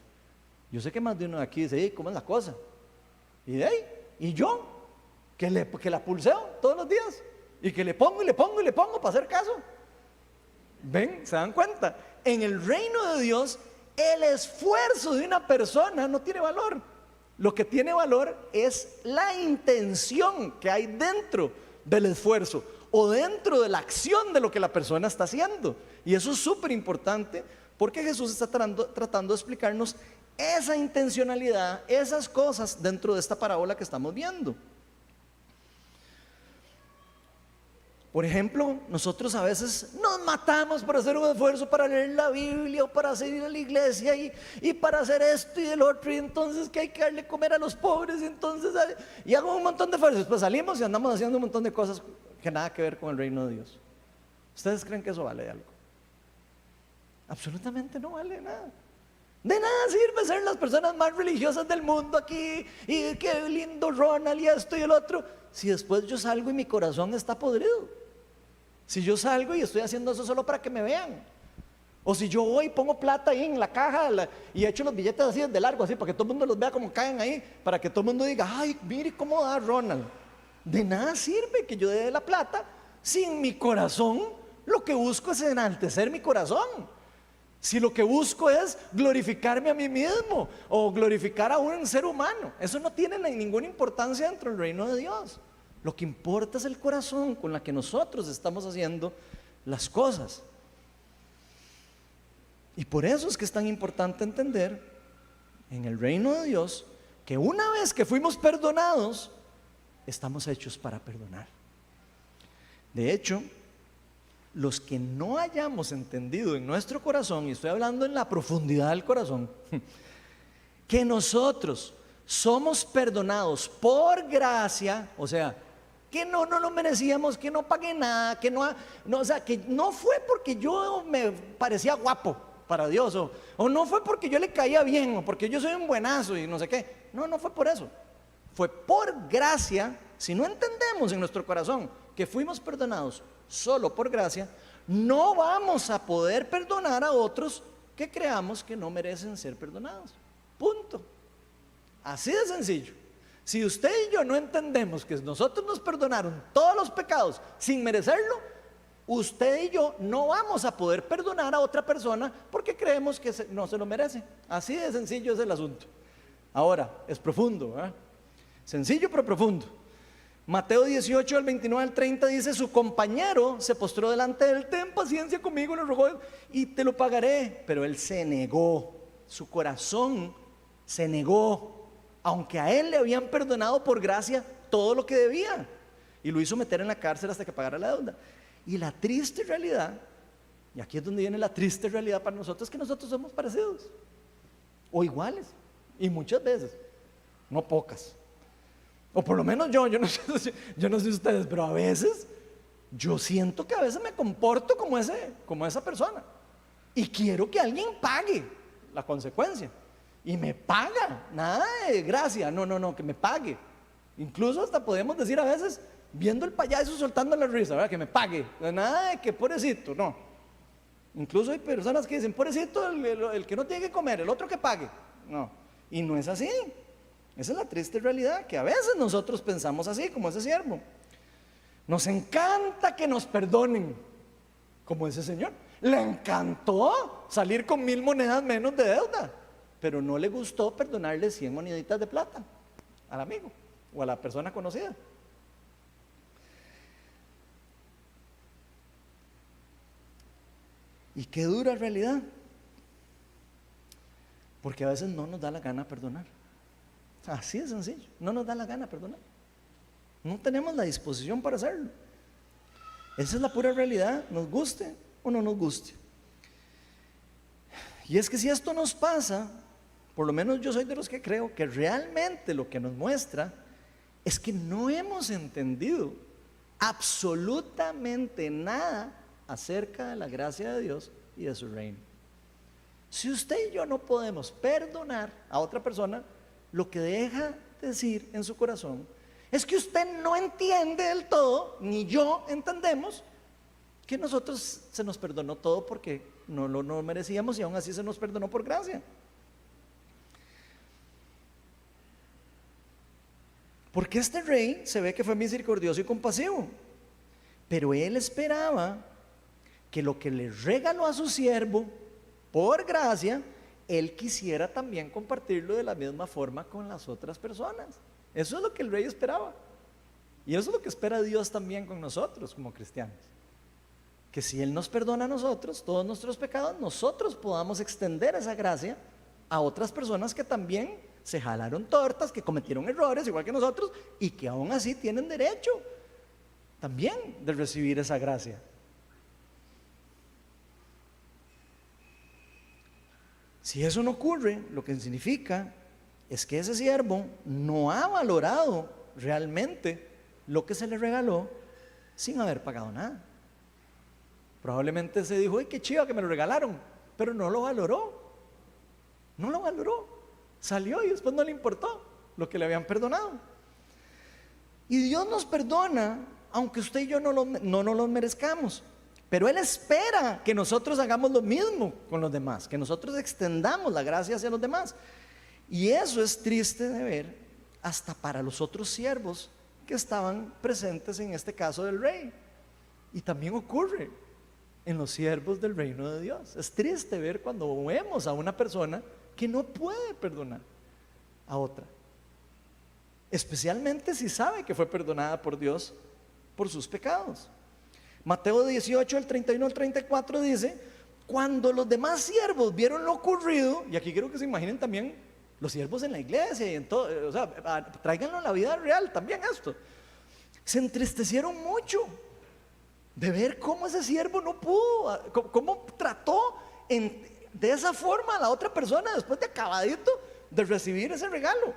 A: Yo sé que más de uno de aquí dice, ¿cómo es la cosa? Y de ahí, y yo, que la pulseo todos los días, y que le pongo y le pongo y le pongo para hacer caso. ¿Ven? ¿Se dan cuenta? En el reino de Dios, el esfuerzo de una persona no tiene valor. Lo que tiene valor es la intención que hay dentro del esfuerzo o dentro de la acción de lo que la persona está haciendo. Y eso es súper importante porque Jesús está tratando de explicarnos esa intencionalidad, esas cosas dentro de esta parábola que estamos viendo. Por ejemplo, nosotros a veces nos matamos por hacer un esfuerzo para leer la Biblia o para ir a la iglesia y para hacer esto y del otro, y entonces que hay que darle comer a los pobres, y entonces y hago un montón de esfuerzos, pues salimos y andamos haciendo un montón de cosas que nada que ver con el reino de Dios. ¿Ustedes creen que eso vale de algo? Absolutamente no vale nada. De nada sirve ser las personas más religiosas del mundo aquí, y qué lindo Ronald y esto y el otro, si después yo salgo y mi corazón está podrido. Si yo salgo y estoy haciendo eso solo para que me vean, o si yo voy y pongo plata ahí en la caja y echo los billetes así de largo, así para que todo el mundo los vea como caen ahí, para que todo el mundo diga, ay, mire cómo da Ronald. De nada sirve que yo dé la plata sin mi corazón. Lo que busco es enaltecer mi corazón. Si lo que busco es glorificarme a mí mismo o glorificar a un ser humano, eso no tiene ninguna importancia dentro del reino de Dios. Lo que importa es el corazón con la que nosotros estamos haciendo las cosas. Y por eso es que es tan importante entender en el reino de Dios que una vez que fuimos perdonados, estamos hechos para perdonar. De hecho, los que no hayamos entendido en nuestro corazón, y estoy hablando en la profundidad del corazón, que nosotros somos perdonados por gracia, o sea, que no lo merecíamos, que no pagué nada, que o sea, que no fue porque yo me parecía guapo para Dios, o no fue porque yo le caía bien, o porque yo soy un buenazo y no sé qué. No fue por eso. Fue por gracia. Si no entendemos en nuestro corazón que fuimos perdonados solo por gracia, no vamos a poder perdonar a otros que creamos que no merecen ser perdonados. Punto. Así de sencillo. Si usted y yo no entendemos que nosotros nos perdonaron todos los pecados sin merecerlo, usted y yo no vamos a poder perdonar a otra persona porque creemos que no se lo merece. Así de sencillo es el asunto. Ahora, es profundo, ¿verdad? Sencillo pero profundo. Mateo 18, del 29 al 30 dice, su compañero se postró delante de él, ten paciencia conmigo, le rogó, y te lo pagaré. Pero él se negó, su corazón se negó, aunque a él le habían perdonado por gracia todo lo que debía, y lo hizo meter en la cárcel hasta que pagara la deuda. Y la triste realidad, y aquí es donde viene la triste realidad para nosotros, es que nosotros somos parecidos o iguales, y muchas veces, no pocas. O por lo menos yo no sé ustedes, pero a veces yo siento que a veces me comporto como esa persona y quiero que alguien pague la consecuencia, y me paga, nada de gracia, no, que me pague. Incluso hasta podemos decir a veces, viendo el payaso soltando la risa, ¿verdad? Que me pague, nada de que pobrecito, no. Incluso hay personas que dicen, pobrecito el que no tiene que comer, el otro que pague. No, y no es así. Esa es la triste realidad, que a veces nosotros pensamos así, como ese siervo. Nos encanta que nos perdonen, como ese señor. Le encantó salir con 1000 monedas menos de deuda, pero no le gustó perdonarle 100 moneditas de plata al amigo o a la persona conocida. Y qué dura realidad, porque a veces no nos da la gana perdonar. Así de sencillo, no nos da la gana perdonar, no tenemos la disposición para hacerlo. Esa es la pura realidad, nos guste o no nos guste. Y es que si esto nos pasa, por lo menos yo soy de los que creo que realmente lo que nos muestra es que no hemos entendido absolutamente nada acerca de la gracia de Dios y de su reino. Si usted y yo no podemos perdonar a otra persona, lo que deja decir en su corazón Es que usted no entiende del todo, ni yo entendemos, que nosotros se nos perdonó todo porque no lo merecíamos y aún así se nos perdonó por gracia. Porque este rey se ve que fue misericordioso y compasivo, pero él esperaba que lo que le regaló a su siervo por gracia, él quisiera también compartirlo de la misma forma con las otras personas. Eso es lo que el rey esperaba. Y eso es lo que espera Dios también con nosotros como cristianos. Que si Él nos perdona a nosotros todos nuestros pecados, nosotros podamos extender esa gracia a otras personas que también se jalaron tortas, que cometieron errores igual que nosotros y que aún así tienen derecho también de recibir esa gracia. Si eso no ocurre, lo que significa es que ese siervo no ha valorado realmente lo que se le regaló sin haber pagado nada. Probablemente se dijo: ¡ay, qué chiva que me lo regalaron! Pero no lo valoró. No lo valoró. Salió y después no le importó lo que le habían perdonado. Y Dios nos perdona aunque usted y yo no nos lo merezcamos. Pero Él espera que nosotros hagamos lo mismo con los demás, que nosotros extendamos la gracia hacia los demás. Y eso es triste de ver hasta para los otros siervos que estaban presentes en este caso del rey. Y también ocurre en los siervos del reino de Dios. Es triste ver cuando vemos a una persona que no puede perdonar a otra, especialmente si sabe que fue perdonada por Dios por sus pecados. Mateo 18, el 31 al 34 dice: cuando los demás siervos vieron lo ocurrido, y aquí quiero que se imaginen también los siervos en la iglesia y en todo, o sea, tráiganlo a la vida real también esto, se entristecieron mucho de ver cómo ese siervo no pudo, cómo trató de esa forma a la otra persona después de acabadito de recibir ese regalo.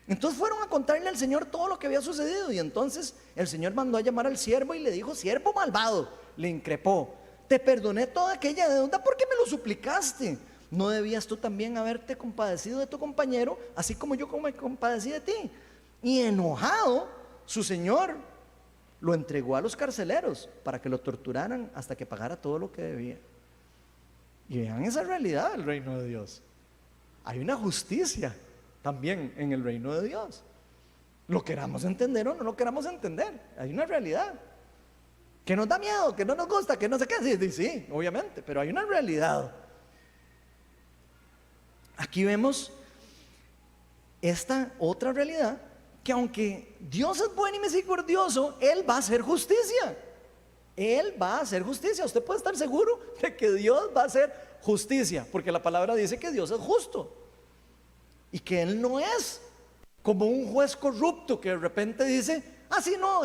A: Entonces fueron a contarle al Señor todo lo que había sucedido. Y entonces el Señor mandó a llamar al siervo y le dijo: siervo malvado, le increpó, te perdoné toda aquella deuda porque me lo suplicaste. ¿No debías tú también haberte compadecido de tu compañero, así como yo me compadecí de ti? Y enojado, su señor lo entregó a los carceleros para que lo torturaran hasta que pagara todo lo que debía. Y vean esa realidad del reino de Dios. Hay una justicia también en el reino de Dios. Lo queramos entender o no lo queramos entender, hay una realidad que nos da miedo, que no nos gusta, que no sé qué. Sí, obviamente, pero hay una realidad. Aquí vemos esta otra realidad, que aunque Dios es bueno y misericordioso, Él va a hacer justicia. Él va a hacer justicia. Usted puede estar seguro de que Dios va a hacer justicia, porque la palabra dice que Dios es justo y que Él no es como un juez corrupto que de repente dice: ah, sí, no,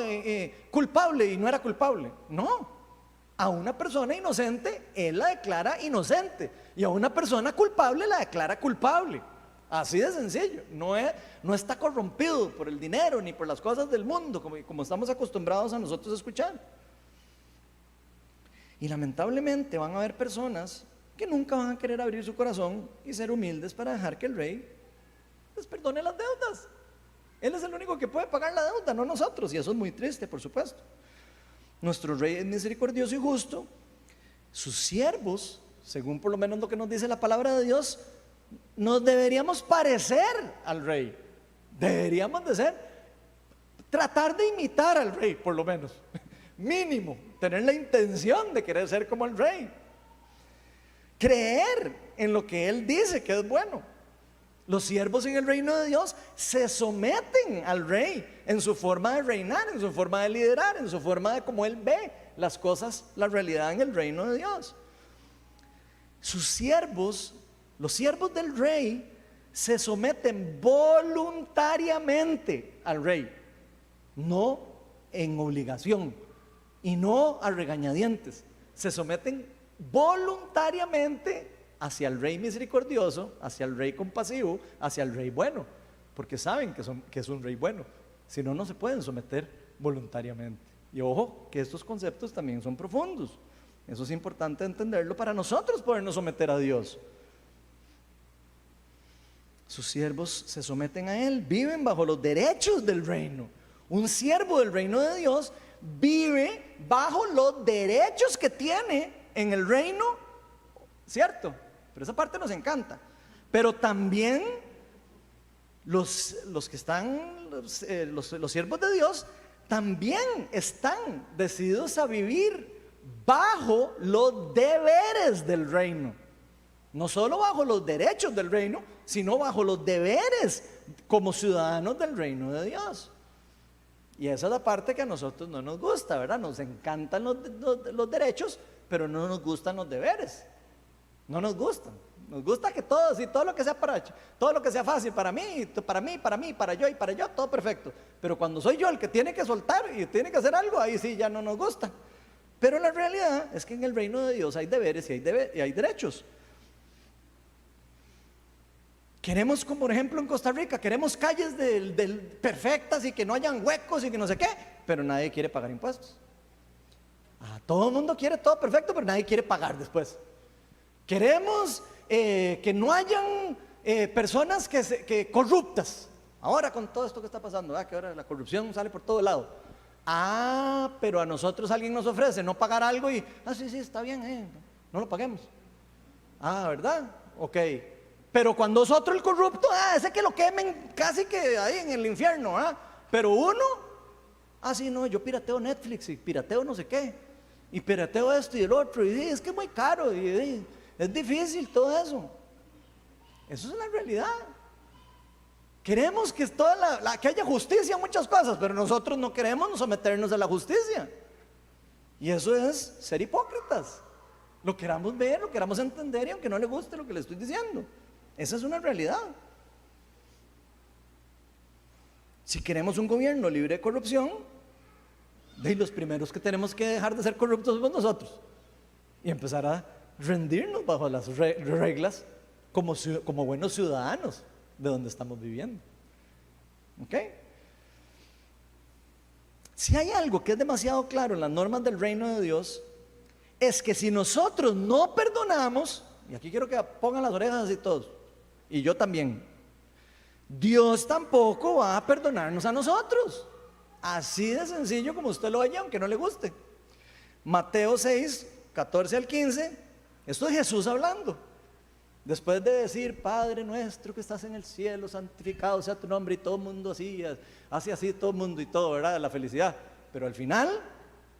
A: culpable, y no era culpable. No, a una persona inocente Él la declara inocente, y a una persona culpable la declara culpable. Así de sencillo. No está corrompido por el dinero ni por las cosas del mundo, como estamos acostumbrados a nosotros a escuchar. Y lamentablemente van a haber personas que nunca van a querer abrir su corazón y ser humildes para dejar que el rey les perdone las deudas. Él es el único que puede pagar la deuda, no nosotros, y eso es muy triste, por supuesto. Nuestro rey es misericordioso y justo. Sus siervos, según por lo menos lo que nos dice la palabra de Dios, nos deberíamos parecer al rey. Deberíamos de tratar de imitar al rey, por lo menos, mínimo, tener la intención de querer ser como el rey, creer en lo que él dice que es bueno. Los siervos en el reino de Dios se someten al rey en su forma de reinar, en su forma de liderar, en su forma de cómo él ve las cosas, la realidad en el reino de Dios. Sus siervos, los siervos del rey, se someten voluntariamente al rey, no en obligación y no a regañadientes. Se someten voluntariamente hacia el rey misericordioso, hacia el rey compasivo, hacia el rey bueno, porque saben que es un rey bueno. Si no, no se pueden someter voluntariamente. Y ojo, que estos conceptos también son profundos. Eso es importante entenderlo para nosotros podernos someter a Dios. Sus siervos se someten a Él, viven bajo los derechos del reino, Un siervo del reino de Dios vive bajo los derechos que tiene en el reino, ¿cierto? Pero esa parte nos encanta. Pero también los que están, los siervos de Dios, también están decididos a vivir bajo los deberes del reino. No solo bajo los derechos del reino, sino bajo los deberes como ciudadanos del reino de Dios. Y esa es la parte que a nosotros no nos gusta, ¿verdad? Nos encantan los derechos, pero no nos gustan los deberes. No nos gustan. Nos gusta que todo, sí, todo lo que sea todo lo que sea fácil para mí, para yo y para yo, todo perfecto. Pero cuando soy yo el que tiene que soltar y tiene que hacer algo, ahí sí ya no nos gusta. Pero la realidad es que en el reino de Dios hay deberes y hay derechos. Queremos, como por ejemplo en Costa Rica, queremos calles perfectas y que no hayan huecos y que no sé qué, pero nadie quiere pagar impuestos. Todo el mundo quiere todo perfecto, pero nadie quiere pagar después. Queremos que no hayan personas que corruptas. Ahora con todo esto que está pasando, que ahora la corrupción sale por todo lado. Pero a nosotros alguien nos ofrece no pagar algo y, sí, está bien, no lo paguemos. ¿Verdad? Ok. Pero cuando es otro el corrupto, ese que lo quemen casi que ahí en el infierno, Pero uno, sí, no, yo pirateo Netflix y pirateo no sé qué, y pirateo esto y el otro, y es que es muy caro, y es difícil todo eso. Eso es una realidad. Queremos que que haya justicia en muchas cosas, pero nosotros no queremos someternos a la justicia. Y eso es ser hipócritas. Lo queramos ver, lo queramos entender, y aunque no le guste lo que le estoy diciendo, esa es una realidad. Si queremos un gobierno libre de corrupción, los primeros que tenemos que dejar de ser corruptos somos nosotros y empezar a rendirnos bajo las reglas como buenos ciudadanos de donde estamos viviendo. ¿Ok? Si hay algo que es demasiado claro en las normas del reino de Dios, es que si nosotros no perdonamos, y aquí quiero que pongan las orejas así todos, y yo también, Dios tampoco va a perdonarnos a nosotros. Así de sencillo como usted lo oye, aunque no le guste. Mateo 6, 14 al 15, esto es Jesús hablando. Después de decir, Padre nuestro que estás en el cielo, santificado sea tu nombre, y todo el mundo así, hace así todo el mundo y todo, ¿verdad? La felicidad. Pero al final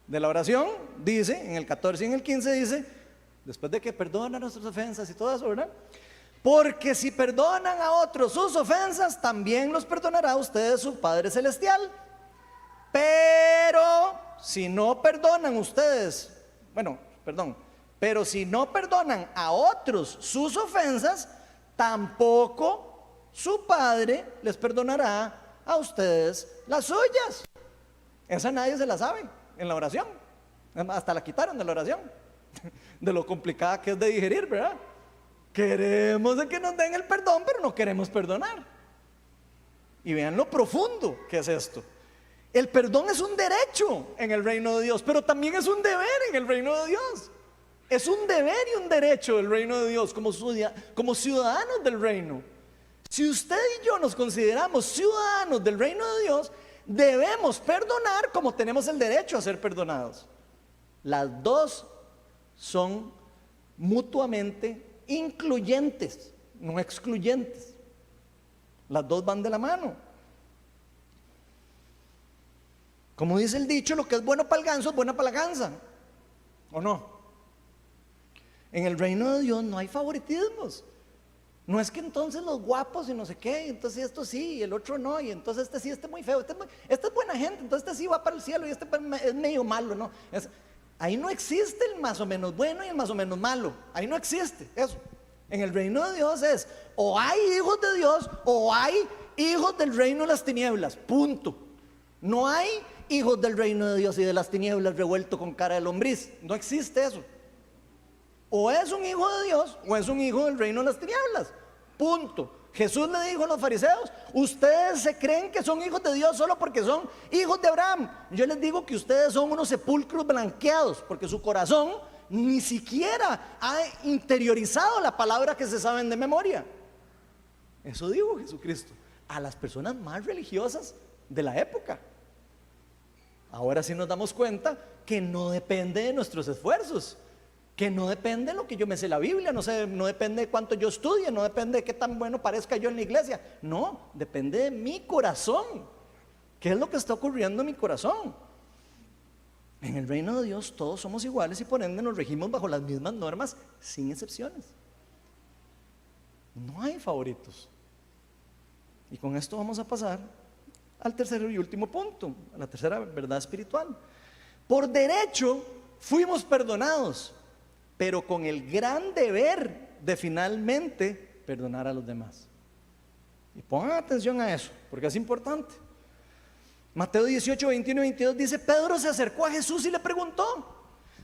A: de la oración dice, en el 14 y en el 15 dice, después de que perdona nuestras ofensas y todo eso, ¿verdad? Porque si perdonan a otros sus ofensas, también los perdonará a ustedes su Padre Celestial. Pero si no perdonan ustedes, pero si no perdonan a otros sus ofensas, tampoco su Padre les perdonará a ustedes las suyas. Esa nadie se la sabe en la oración. Hasta la quitaron de la oración. De lo complicada que es de digerir, ¿verdad? Queremos de que nos den el perdón, pero no queremos perdonar. Y vean lo profundo que es esto. El perdón es un derecho en el reino de Dios, pero también es un deber en el reino de Dios. Es un deber y un derecho del reino de Dios como ciudadanos del reino. Si usted y yo nos consideramos ciudadanos del reino de Dios, debemos perdonar como tenemos el derecho a ser perdonados. Las dos son mutuamente incluyentes, no excluyentes. Las dos van de la mano. Como dice el dicho, lo que es bueno para el ganso es bueno para la gansa, ¿o no? En el reino de Dios no hay favoritismos. No es que entonces los guapos y no sé qué, entonces esto sí y el otro no, y entonces este sí, este es muy feo, este es buena gente, entonces este sí va para el cielo y este es medio malo, ¿no? Ahí no existe el más o menos bueno y el más o menos malo. Ahí no existe eso. En el reino de Dios es o hay hijos de Dios o hay hijos del reino de las tinieblas, punto. No hay hijos del reino de Dios y de las tinieblas revuelto con cara de lombriz. No existe eso. O es un hijo de Dios o es un hijo del reino de las tinieblas, punto. Jesús le dijo a los fariseos: ustedes se creen que son hijos de Dios solo porque son hijos de Abraham. Yo les digo que ustedes son unos sepulcros blanqueados, porque su corazón ni siquiera ha interiorizado la palabra que se saben de memoria. Eso dijo Jesucristo a las personas más religiosas de la época. ahora sí nos damos cuenta que no depende de nuestros esfuerzos, que no depende de lo que yo me sé la Biblia, no depende de cuánto yo estudie, no depende de qué tan bueno parezca yo en la iglesia, no, depende de mi corazón. ¿Qué es lo que está ocurriendo en mi corazón? En el reino de Dios todos somos iguales y por ende nos regimos bajo las mismas normas sin excepciones. No hay favoritos. Y con esto vamos a pasar al tercer y último punto, a la tercera verdad espiritual. Por derecho fuimos perdonados, pero con el gran deber de finalmente perdonar a los demás. Y pongan atención a eso, porque es importante. Mateo 18, 21 y 22 dice: Pedro se acercó a Jesús y le preguntó: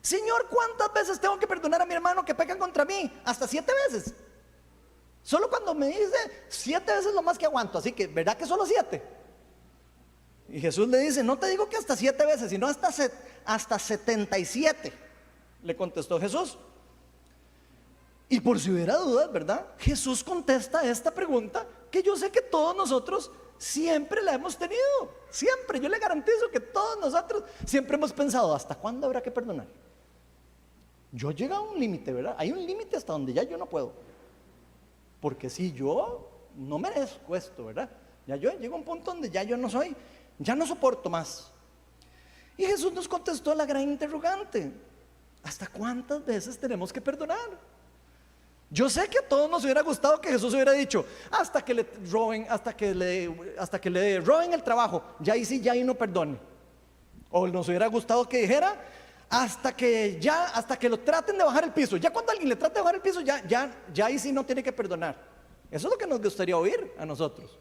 A: Señor, ¿cuántas veces tengo que perdonar a mi hermano que pecan contra mí? ¿Hasta 7 veces? Solo cuando me dice 7 veces lo más que aguanto, así que, ¿verdad que solo 7? Y Jesús le dice: no te digo que hasta 7 veces, sino hasta 77, le contestó Jesús. Y por si hubiera dudas, ¿verdad? Jesús contesta esta pregunta que yo sé que todos nosotros siempre la hemos tenido, siempre. Yo le garantizo que todos nosotros siempre hemos pensado: ¿hasta cuándo habrá que perdonar? Yo llego a un límite, ¿verdad? Hay un límite hasta donde ya yo no puedo, porque si yo no merezco esto, ¿verdad? Ya yo llego a un punto donde ya yo no soy, ya no soporto más. Y Jesús nos contestó la gran interrogante: ¿hasta cuántas veces tenemos que perdonar? Yo sé que a todos nos hubiera gustado que Jesús hubiera dicho: hasta que le roben, hasta que le roben el trabajo, ya ahí sí, ya ahí no perdone. O nos hubiera gustado que dijera: hasta que lo traten de bajar el piso. Ya cuando alguien le trate de bajar el piso, ya ahí sí no tiene que perdonar. Eso es lo que nos gustaría oír a nosotros.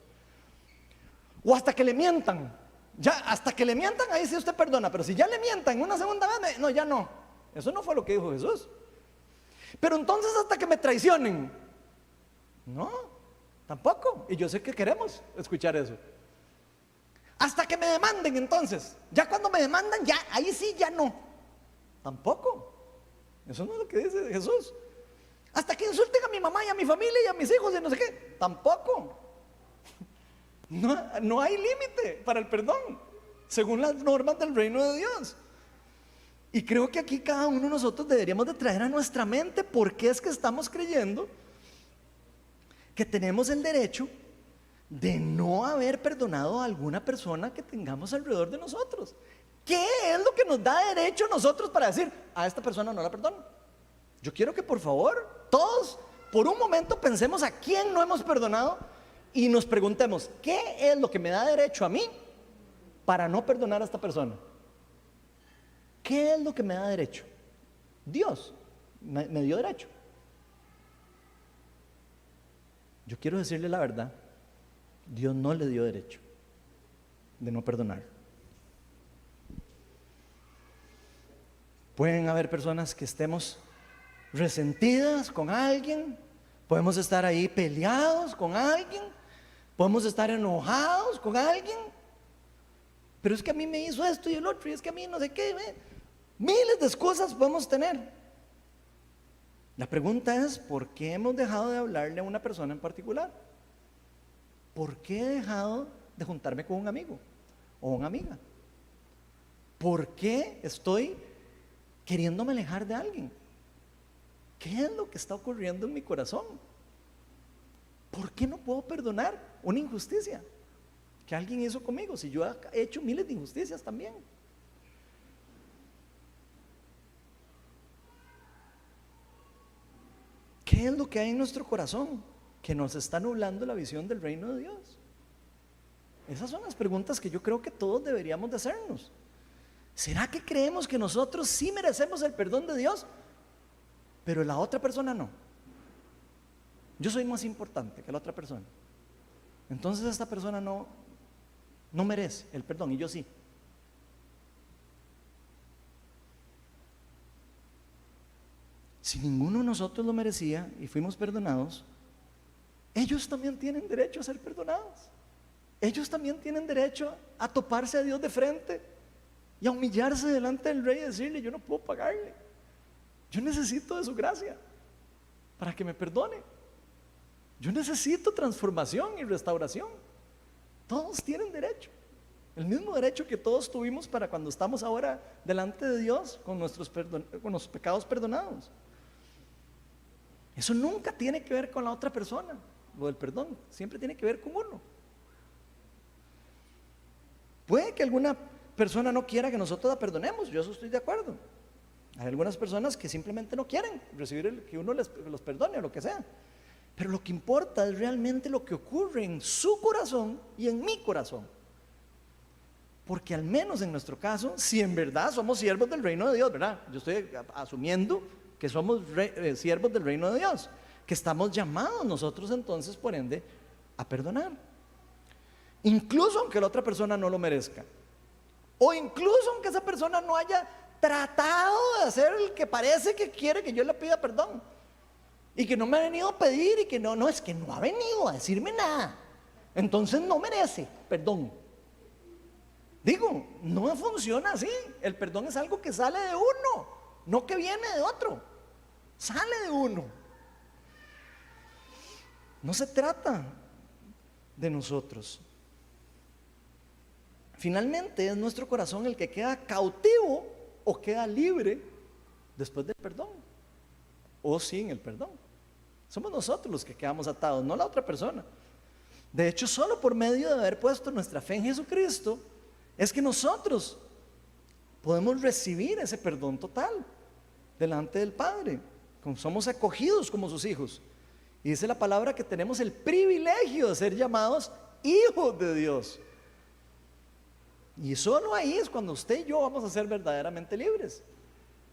A: O hasta que le mientan. Ya hasta que le mientan, ahí sí usted perdona. Pero si ya le mientan una segunda vez, no, ya no. Eso no fue lo que dijo Jesús. Pero entonces hasta que me traicionen, no, tampoco. Y yo sé que queremos escuchar eso. Hasta que me demanden, entonces, ya cuando me demandan, ya, ahí sí, ya no, tampoco. Eso no es lo que dice Jesús. Hasta que insulten a mi mamá y a mi familia y a mis hijos y no sé qué, tampoco. No hay límite para el perdón, según las normas del reino de Dios. Y creo que aquí cada uno de nosotros deberíamos de traer a nuestra mente por qué es que estamos creyendo que tenemos el derecho de no haber perdonado a alguna persona que tengamos alrededor de nosotros. ¿Qué es lo que nos da derecho a nosotros para decir: a esta persona no la perdono? Yo quiero que por favor todos por un momento pensemos a quién no hemos perdonado y nos preguntemos: ¿qué es lo que me da derecho a mí para no perdonar a esta persona? ¿Qué es lo que me da derecho? Dios me dio derecho. Yo quiero decirle la verdad: Dios no le dio derecho de no perdonar. Pueden haber personas que estemos resentidas con alguien, podemos estar ahí peleados con alguien, podemos estar enojados con alguien, pero es que a mí me hizo esto y el otro, y es que a mí no sé qué, miles de excusas podemos tener. La pregunta es: ¿por qué hemos dejado de hablarle a una persona en particular? ¿Por qué he dejado de juntarme con un amigo o una amiga? ¿Por qué estoy queriéndome alejar de alguien? ¿Qué es lo que está ocurriendo en mi corazón? ¿Por qué no puedo perdonar una injusticia que alguien hizo conmigo, si yo he hecho miles de injusticias también? ¿Qué es lo que hay en nuestro corazón que nos está nublando la visión del reino de Dios? Esas son las preguntas que yo creo que todos deberíamos de hacernos. ¿Será que creemos que nosotros sí merecemos el perdón de Dios, pero la otra persona no? Yo soy más importante que la otra persona, entonces esta persona no merece el perdón y yo sí. Si ninguno de nosotros lo merecía y fuimos perdonados, ellos también tienen derecho a ser perdonados. Ellos también tienen derecho a toparse a Dios de frente y a humillarse delante del Rey y decirle: yo no puedo pagarle, yo necesito de su gracia para que me perdone, yo necesito transformación y restauración. Todos tienen derecho. El mismo derecho que todos tuvimos para cuando estamos ahora delante de Dios con con los pecados perdonados. Eso nunca tiene que ver con la otra persona, lo del perdón, siempre tiene que ver con uno. Puede que alguna persona no quiera que nosotros la perdonemos, yo eso estoy de acuerdo. Hay algunas personas que simplemente no quieren recibir que uno los perdone o lo que sea. Pero lo que importa es realmente lo que ocurre en su corazón y en mi corazón. Porque al menos en nuestro caso, si en verdad somos siervos del reino de Dios, ¿verdad? Yo estoy asumiendo que somos siervos del reino de Dios, que estamos llamados nosotros entonces, por ende, a perdonar. Incluso aunque la otra persona no lo merezca. O incluso aunque esa persona no haya tratado de hacer el que parece que quiere que yo le pida perdón. Y que no me ha venido a pedir y que no, es que no ha venido a decirme nada. Entonces no merece perdón. Digo, no funciona así. El perdón es algo que sale de uno, no que viene de otro. Sale de uno. No se trata de nosotros. Finalmente es nuestro corazón el que queda cautivo o queda libre después del perdón o sin el perdón. Somos nosotros los que quedamos atados, no la otra persona. De hecho, solo por medio de haber puesto nuestra fe en Jesucristo es que nosotros podemos recibir ese perdón total delante del Padre. Somos acogidos como sus hijos. Y dice la palabra que tenemos el privilegio de ser llamados hijos de Dios. Y solo ahí es cuando usted y yo vamos a ser verdaderamente libres.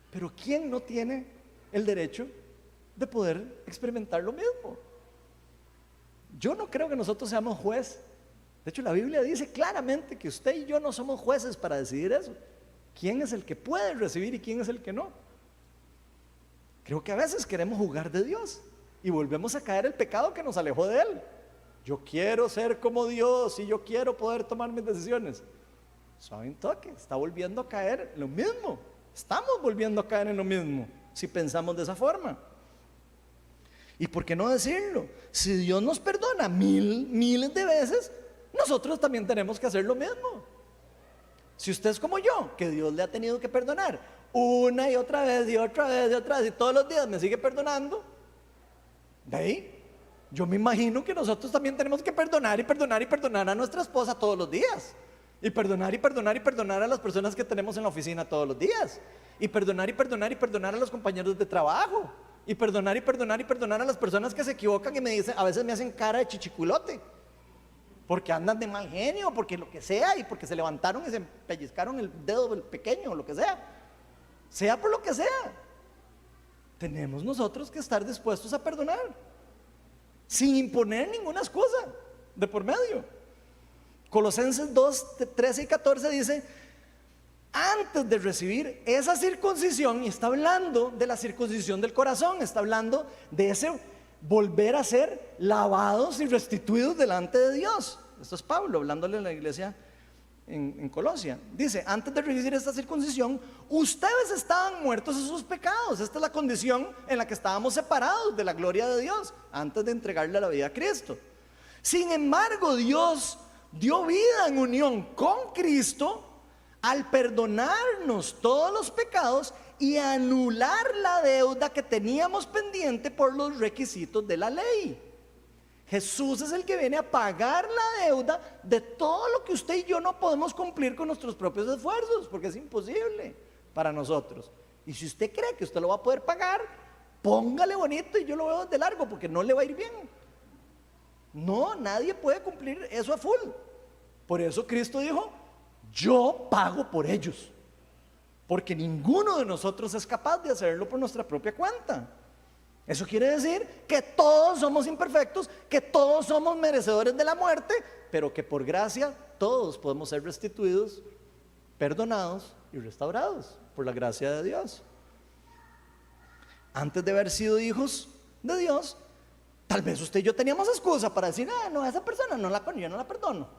A: Pero ¿quién no tiene el derecho de poder experimentar lo mismo? Yo no creo que nosotros seamos juez. De hecho, la Biblia dice claramente que usted y yo no somos jueces para decidir eso. ¿Quién es el que puede recibir y quién es el que no? Creo que a veces queremos jugar de Dios y volvemos a caer el pecado que nos alejó de Él. Yo quiero ser como Dios y yo quiero poder tomar mis decisiones. Suave un toque, está volviendo a caer en lo mismo. Estamos volviendo a caer en lo mismo si pensamos de esa forma. ¿Y por qué no decirlo? Si Dios nos perdona miles de veces, nosotros también tenemos que hacer lo mismo. Si usted es como yo, que Dios le ha tenido que perdonar una y otra vez y otra vez y otra vez y todos los días me sigue perdonando, de ahí yo me imagino que nosotros también tenemos que perdonar y perdonar y perdonar a nuestra esposa todos los días. Y perdonar y perdonar y perdonar a las personas que tenemos en la oficina todos los días. Y perdonar y perdonar y perdonar a los compañeros de trabajo. Y perdonar y perdonar y perdonar a las personas que se equivocan y me dicen, a veces me hacen cara de chichiculote. Porque andan de mal genio, porque lo que sea, y porque se levantaron y se pellizcaron el dedo pequeño o lo que sea. Sea por lo que sea. Tenemos nosotros que estar dispuestos a perdonar. Sin imponer ninguna excusa de por medio. Colosenses 2, 13 y 14 dice, antes de recibir esa circuncisión, y está hablando de la circuncisión del corazón, está hablando de ese volver a ser lavados y restituidos delante de Dios. Esto es Pablo hablándole a la iglesia en Colosia. Dice, antes de recibir esta circuncisión, ustedes estaban muertos en sus pecados. Esta es la condición en la que estábamos separados de la gloria de Dios, antes de entregarle la vida a Cristo. Sin embargo, Dios dio vida en unión con Cristo al perdonarnos todos los pecados y anular la deuda que teníamos pendiente por los requisitos de la ley. Jesús es el que viene a pagar la deuda de todo lo que usted y yo no podemos cumplir con nuestros propios esfuerzos, porque es imposible para nosotros. Y si usted cree que usted lo va a poder pagar, póngale bonito y yo lo veo de largo, porque no le va a ir bien. No, nadie puede cumplir eso a full. Por eso Cristo dijo, yo pago por ellos, porque ninguno de nosotros es capaz de hacerlo por nuestra propia cuenta. Eso quiere decir que todos somos imperfectos, que todos somos merecedores de la muerte, pero que por gracia todos podemos ser restituidos, perdonados y restaurados por la gracia de Dios. Antes de haber sido hijos de Dios, tal vez usted y yo teníamos excusa para decir, no, esa persona yo no la perdono.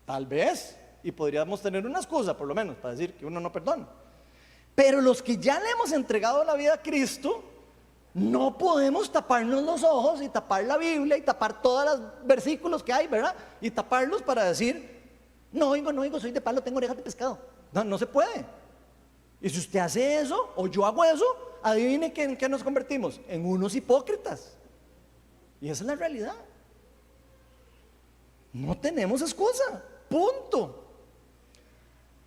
A: Tal vez, y podríamos tener una excusa por lo menos para decir que uno no perdona. Pero los que ya le hemos entregado la vida a Cristo, no podemos taparnos los ojos y tapar la Biblia y tapar todos los versículos que hay, ¿verdad? Y taparlos para decir, No oigo, no oigo, soy de palo, tengo orejas de pescado. No, no se puede. Y si usted hace eso, o yo hago eso, adivine en qué nos convertimos, en unos hipócritas. Y esa es la realidad. No tenemos excusa, punto.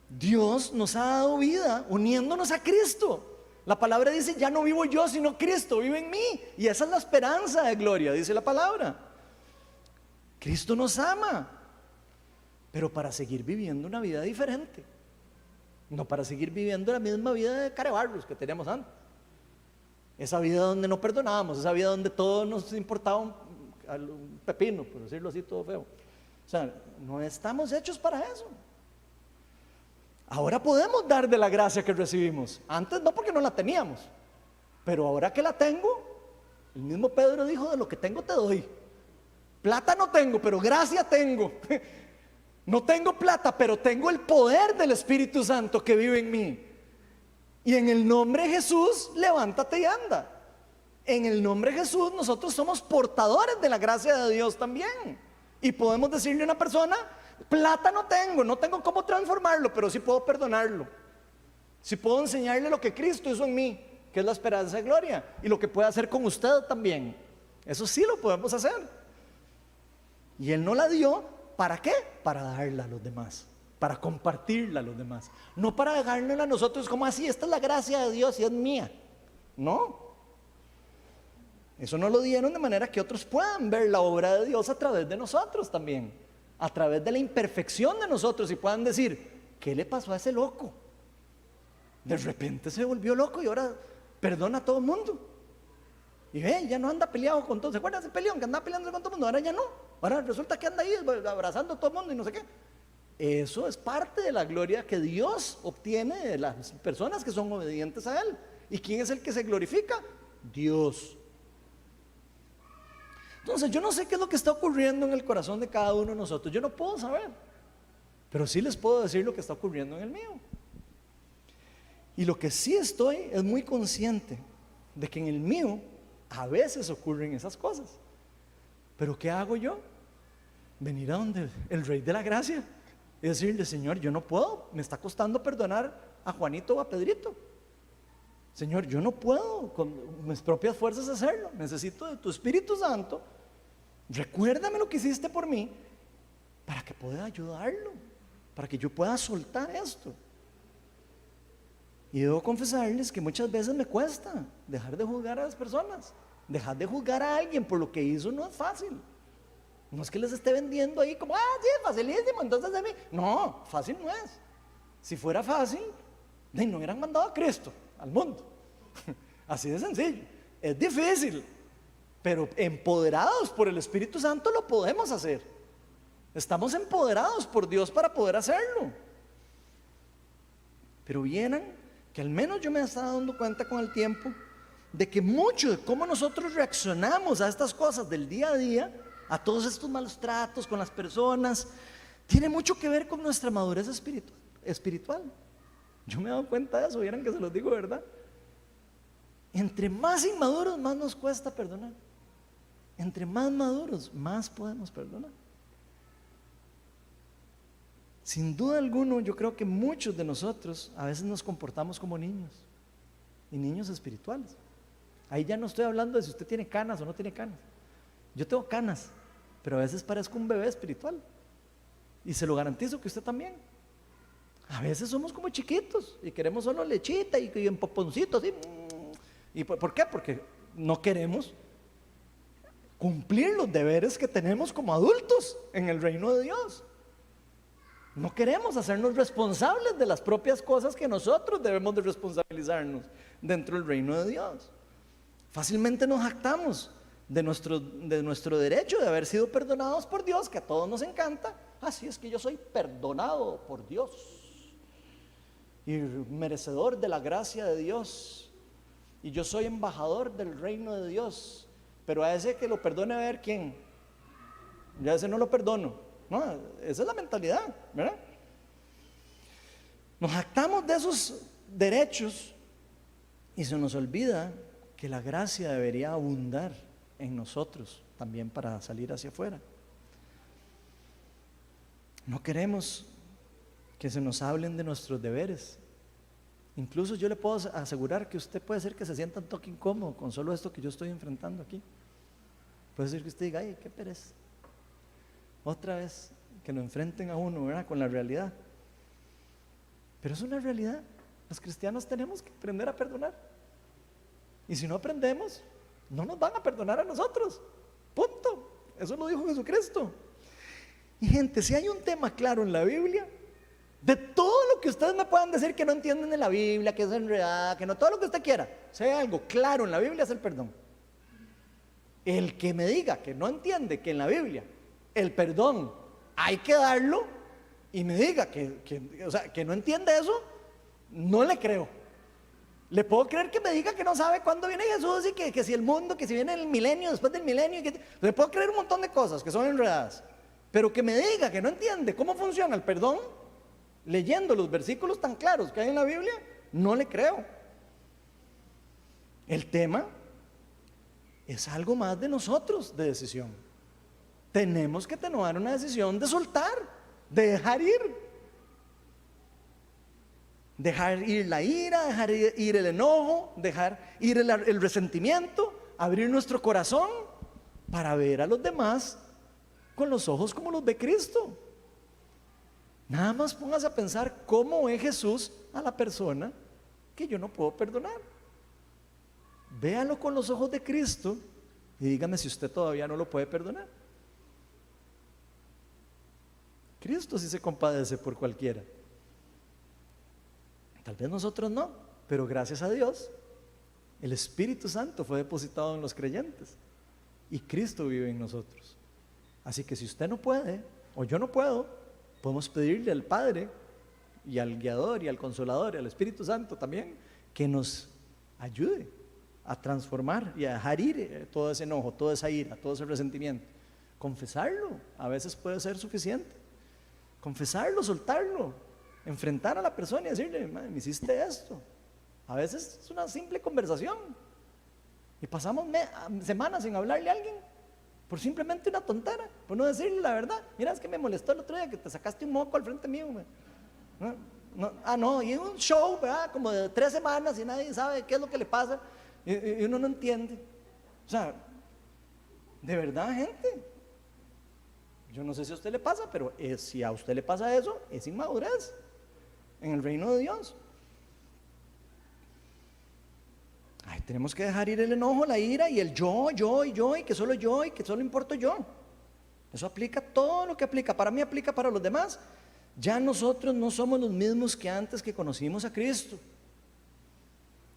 A: Dios nos ha dado vida uniéndonos a Cristo. La palabra dice, ya no vivo yo, sino Cristo vive en mí. Y esa es la esperanza de gloria, dice la palabra. Cristo nos ama, pero para seguir viviendo una vida diferente. No para seguir viviendo la misma vida de carebarros que teníamos antes. Esa vida donde no perdonábamos, esa vida donde todo nos importaba un pepino, por decirlo así, todo feo. O sea, no estamos hechos para eso. Ahora podemos dar de la gracia que recibimos. Antes no, porque no la teníamos. Pero ahora que la tengo, el mismo Pedro dijo, de lo que tengo te doy. Plata no tengo, pero gracia tengo. No tengo plata, pero tengo el poder del Espíritu Santo que vive en mí. Y en el nombre de Jesús, levántate y anda. En el nombre de Jesús, nosotros somos portadores de la gracia de Dios también. Y podemos decirle a una persona, plata no tengo cómo transformarlo, pero sí puedo perdonarlo. Sí puedo enseñarle lo que Cristo hizo en mí, que es la esperanza de gloria, y lo que puede hacer con usted también. Eso sí lo podemos hacer. Y Él no la dio, ¿para qué? Para darla a los demás, para compartirla a los demás. No para dejárnosla a nosotros como así, esta es la gracia de Dios y es mía. No. Eso no lo dieron de manera que otros puedan ver la obra de Dios a través de nosotros también, a través de la imperfección de nosotros, y puedan decir, ¿qué le pasó a ese loco? De repente se volvió loco y ahora perdona a todo el mundo. Y ve, ya no anda peleado con todos. ¿Se acuerdan de ese peleón que andaba peleando con todo el mundo? Ahora ya no. Ahora resulta que anda ahí abrazando a todo el mundo y no sé qué. Eso es parte de la gloria que Dios obtiene de las personas que son obedientes a Él. ¿Y quién es el que se glorifica? Dios. Entonces yo no sé qué es lo que está ocurriendo en el corazón de cada uno de nosotros. Yo no puedo saber, pero sí les puedo decir lo que está ocurriendo en el mío. Y lo que sí estoy es muy consciente de que en el mío a veces ocurren esas cosas. Pero ¿qué hago yo? Venir a donde el Rey de la Gracia y decirle, Señor, yo no puedo, me está costando perdonar a Juanito o a Pedrito. Señor, yo no puedo con mis propias fuerzas hacerlo. Necesito de tu Espíritu Santo. Recuérdame lo que hiciste por mí para que pueda ayudarlo, para que yo pueda soltar esto. Y debo confesarles que muchas veces me cuesta dejar de juzgar a las personas. Dejar de juzgar a alguien por lo que hizo no es fácil. No es que les esté vendiendo ahí como, sí, facilísimo, entonces de mí. No, fácil no es. Si fuera fácil, no hubieran mandado a Cristo al mundo. Así de sencillo. Es difícil, pero empoderados por el Espíritu Santo lo podemos hacer. Estamos empoderados por Dios para poder hacerlo. Pero vieran que al menos yo me he estado dando cuenta con el tiempo de que mucho de cómo nosotros reaccionamos a estas cosas del día a día, a todos estos malos tratos con las personas, tiene mucho que ver con nuestra madurez espiritual. Yo me he dado cuenta de eso, vieran que se los digo, ¿verdad? Entre más inmaduros, más nos cuesta perdonar. Entre más maduros, más podemos perdonar. Sin duda alguna, yo creo que muchos de nosotros a veces nos comportamos como niños, y niños espirituales. Ahí ya no estoy hablando de si usted tiene canas o no tiene canas. Yo tengo canas, pero a veces parezco un bebé espiritual, y se lo garantizo que usted también. A veces somos como chiquitos y queremos solo lechita y en poponcito así. ¿Y por qué? Porque no queremos cumplir los deberes que tenemos como adultos en el reino de Dios. No queremos hacernos responsables de las propias cosas que nosotros debemos de responsabilizarnos dentro del reino de Dios. Fácilmente nos jactamos de nuestro derecho de haber sido perdonados por Dios, que a todos nos encanta. Así es que yo soy perdonado por Dios y merecedor de la gracia de Dios, y yo soy embajador del reino de Dios. Pero a ese que lo perdone, a ver quién. Yo a ese no lo perdono. No, esa es la mentalidad, ¿verdad? Nos jactamos de esos derechos y se nos olvida que la gracia debería abundar en nosotros también para salir hacia afuera. No queremos que se nos hablen de nuestros deberes. Incluso yo le puedo asegurar que usted puede ser que se sienta un toque incómodo con solo esto que yo estoy enfrentando aquí. Puede ser que usted diga, ay, qué pereza. Otra vez que lo enfrenten a uno, ¿verdad?, con la realidad. Pero es una realidad. Los cristianos tenemos que aprender a perdonar. Y si no aprendemos, no nos van a perdonar a nosotros. Punto. Eso lo dijo Jesucristo. Y gente, si hay un tema claro en la Biblia, de todo lo que ustedes me puedan decir que no entienden de la Biblia, que es enredada, que no, todo lo que usted quiera, si hay algo claro en la Biblia es el perdón. El que me diga que no entiende que en la Biblia el perdón hay que darlo y me diga que no entiende eso, no le creo. Le puedo creer que me diga que no sabe cuándo viene Jesús y que si el mundo, que si viene el milenio, después del milenio, le puedo creer un montón de cosas que son enredadas, pero que me diga que no entiende cómo funciona el perdón, leyendo los versículos tan claros que hay en la Biblia, no le creo. El tema es algo más de nosotros, de decisión. Tenemos que tomar una decisión de soltar, de dejar ir. Dejar ir la ira, dejar ir el enojo, dejar ir el resentimiento, abrir nuestro corazón para ver a los demás con los ojos como los ve Cristo. Nada más póngase a pensar cómo ve Jesús a la persona que yo no puedo perdonar. Véalo con los ojos de Cristo y dígame si usted todavía no lo puede perdonar. Cristo sí se compadece por cualquiera. Tal vez nosotros no, pero gracias a Dios, el Espíritu Santo fue depositado en los creyentes y Cristo vive en nosotros. Así que si usted no puede, o yo no puedo, podemos pedirle al Padre y al Guiador y al Consolador y al Espíritu Santo también que nos ayude a transformar y a dejar ir todo ese enojo, toda esa ira, todo ese resentimiento. Confesarlo a veces puede ser suficiente. Confesarlo, soltarlo, enfrentar a la persona y decirle, me hiciste esto. A veces es una simple conversación y pasamos semanas sin hablarle a alguien por simplemente una tontera, por no decirle la verdad. Mira, es que me molestó el otro día que te sacaste un moco al frente mío. Y un show, ¿verdad?, como de 3 semanas y nadie sabe qué es lo que le pasa y uno no entiende. O sea, de verdad, gente, yo no sé si a usted le pasa, pero si a usted le pasa eso, es inmadurez en el reino de Dios. Ay, tenemos que dejar ir el enojo, la ira y el yo, y que solo importo yo. Eso aplica todo lo que aplica. Para mí aplica para los demás. Ya nosotros no somos los mismos que antes que conocimos a Cristo.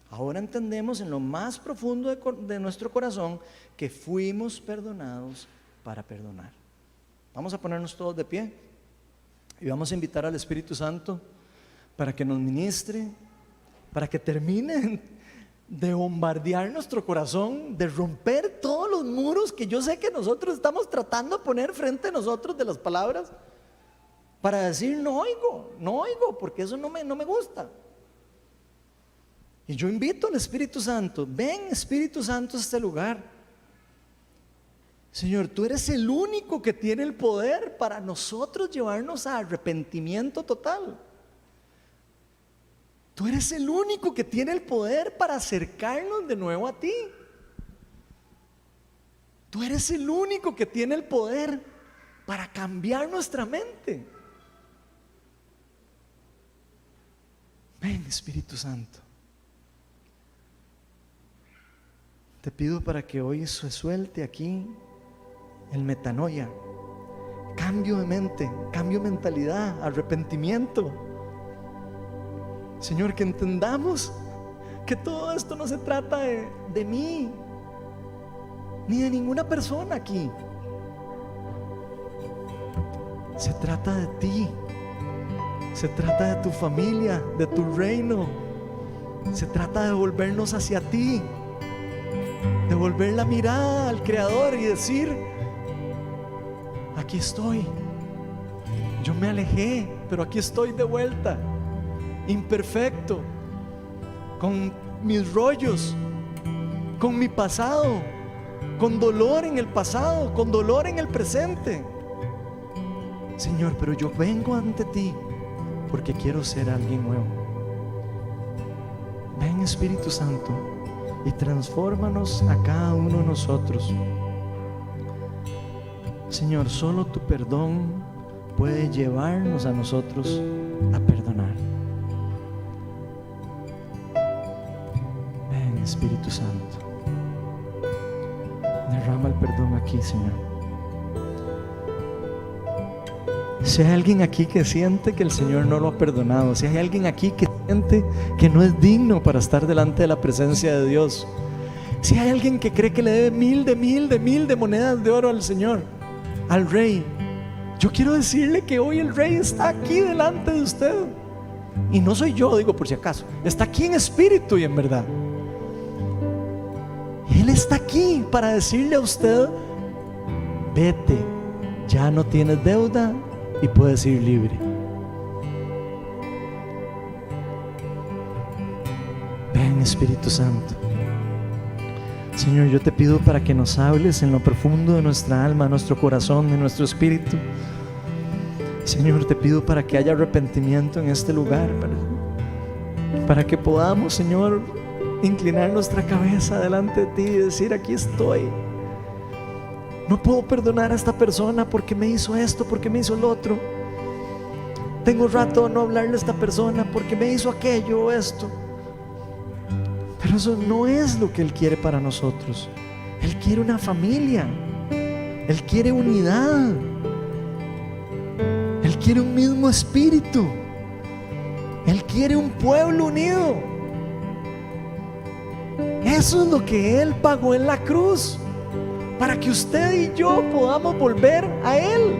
A: Ahora entendemos en lo más profundo de nuestro corazón que fuimos perdonados para perdonar. Vamos a ponernos todos de pie y vamos a invitar al Espíritu Santo para que nos ministre, para que termine de bombardear nuestro corazón, de romper todos los muros que yo sé que nosotros estamos tratando de poner frente a nosotros de las palabras, para decir no oigo, porque eso no me gusta. Y yo invito al Espíritu Santo, ven Espíritu Santo a este lugar. Señor, tú eres el único que tiene el poder para nosotros llevarnos a arrepentimiento total. Tú eres el único que tiene el poder para acercarnos de nuevo a ti. Tú eres el único que tiene el poder para cambiar nuestra mente. Ven, Espíritu Santo. Te pido para que hoy se suelte aquí el metanoia, cambio de mente, cambio de mentalidad, arrepentimiento. Señor, que entendamos que todo esto no se trata de mí, ni de ninguna persona aquí. Se trata de ti, se trata de tu familia, de tu reino. Se trata de volvernos hacia ti, de volver la mirada al Creador y decir: aquí estoy, yo me alejé, pero aquí estoy de vuelta, imperfecto, con mis rollos, con mi pasado, con dolor en el pasado, con dolor en el presente. Señor, pero yo vengo ante ti porque quiero ser alguien nuevo. Ven, Espíritu Santo, y transfórmanos a cada uno de nosotros. Señor, solo tu perdón puede llevarnos a nosotros a perdonar. Ven, Espíritu Santo, derrama el perdón aquí, Señor. Si hay alguien aquí que siente que el Señor no lo ha perdonado, si hay alguien aquí que siente que no es digno para estar delante de la presencia de Dios, si hay alguien que cree que le debe 1000 de monedas de oro al Señor, al Rey, yo quiero decirle que hoy el Rey está aquí delante de usted. Y no soy yo, digo por si acaso, está aquí en espíritu y en verdad. Él está aquí para decirle a usted: vete, ya no tienes deuda y puedes ir libre. Ven, Espíritu Santo. Señor, yo te pido para que nos hables en lo profundo de nuestra alma, nuestro corazón, de nuestro espíritu. Señor, te pido para que haya arrepentimiento en este lugar, para que podamos, Señor, inclinar nuestra cabeza delante de ti y decir: aquí estoy. No puedo perdonar a esta persona porque me hizo esto, porque me hizo lo otro. Tengo rato de no hablarle a esta persona porque me hizo aquello o esto. Pero eso no es lo que Él quiere para nosotros. Él quiere una familia. Él quiere unidad. Él quiere un mismo espíritu. Él quiere un pueblo unido. Eso es lo que Él pagó en la cruz, para que usted y yo podamos volver a Él,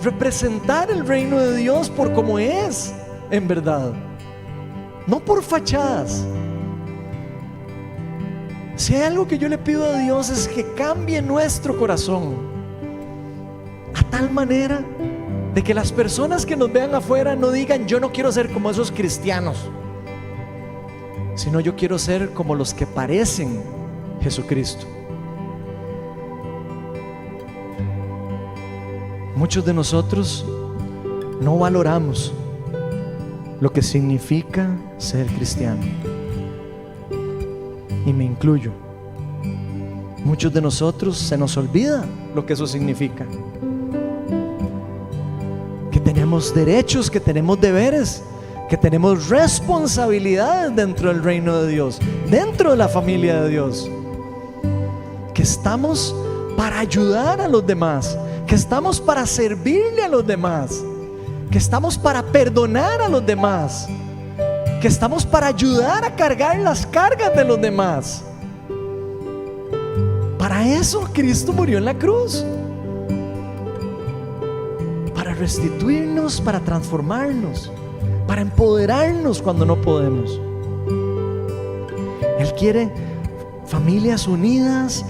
A: representar el reino de Dios por como es en verdad, no por fachadas. Si hay algo que yo le pido a Dios es que cambie nuestro corazón a tal manera de que las personas que nos vean afuera no digan: yo no quiero ser como esos cristianos, sino yo quiero ser como los que parecen Jesucristo. Muchos de nosotros no valoramos lo que significa ser cristiano, y me incluyo. Muchos de nosotros se nos olvida lo que eso significa, que tenemos derechos, que tenemos deberes, que tenemos responsabilidades dentro del reino de Dios, dentro de la familia de Dios, que estamos para ayudar a los demás, que estamos para servirle a los demás, que estamos para perdonar a los demás, que estamos para ayudar a cargar las cargas de los demás. Para eso Cristo murió en la cruz, para restituirnos, para transformarnos, para empoderarnos cuando no podemos. Él quiere familias unidas,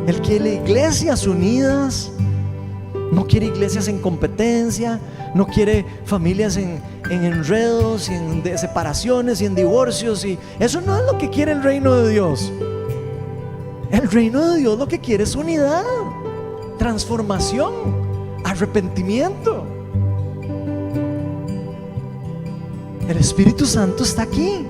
A: Él quiere iglesias unidas. No quiere iglesias en competencia, no quiere familias en enredos y en separaciones y en divorcios, y eso no es lo que quiere el reino de Dios. El reino de Dios lo que quiere es unidad, transformación, arrepentimiento. El Espíritu Santo está aquí.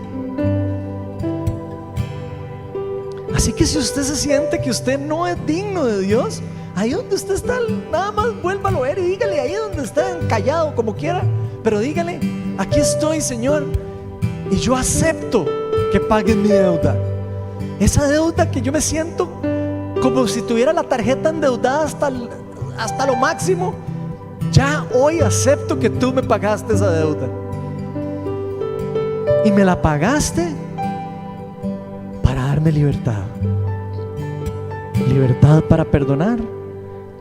A: Así que si usted se siente que usted no es digno de Dios, ahí donde usted está, nada más vuélvalo a ver y dígale ahí donde está, callado, como quiera, pero dígale: aquí estoy, Señor, y yo acepto que pagues mi deuda. Esa deuda que yo me siento como si tuviera la tarjeta endeudada hasta lo máximo. Ya hoy acepto que tú me pagaste esa deuda, y me la pagaste para darme libertad. Libertad para perdonar,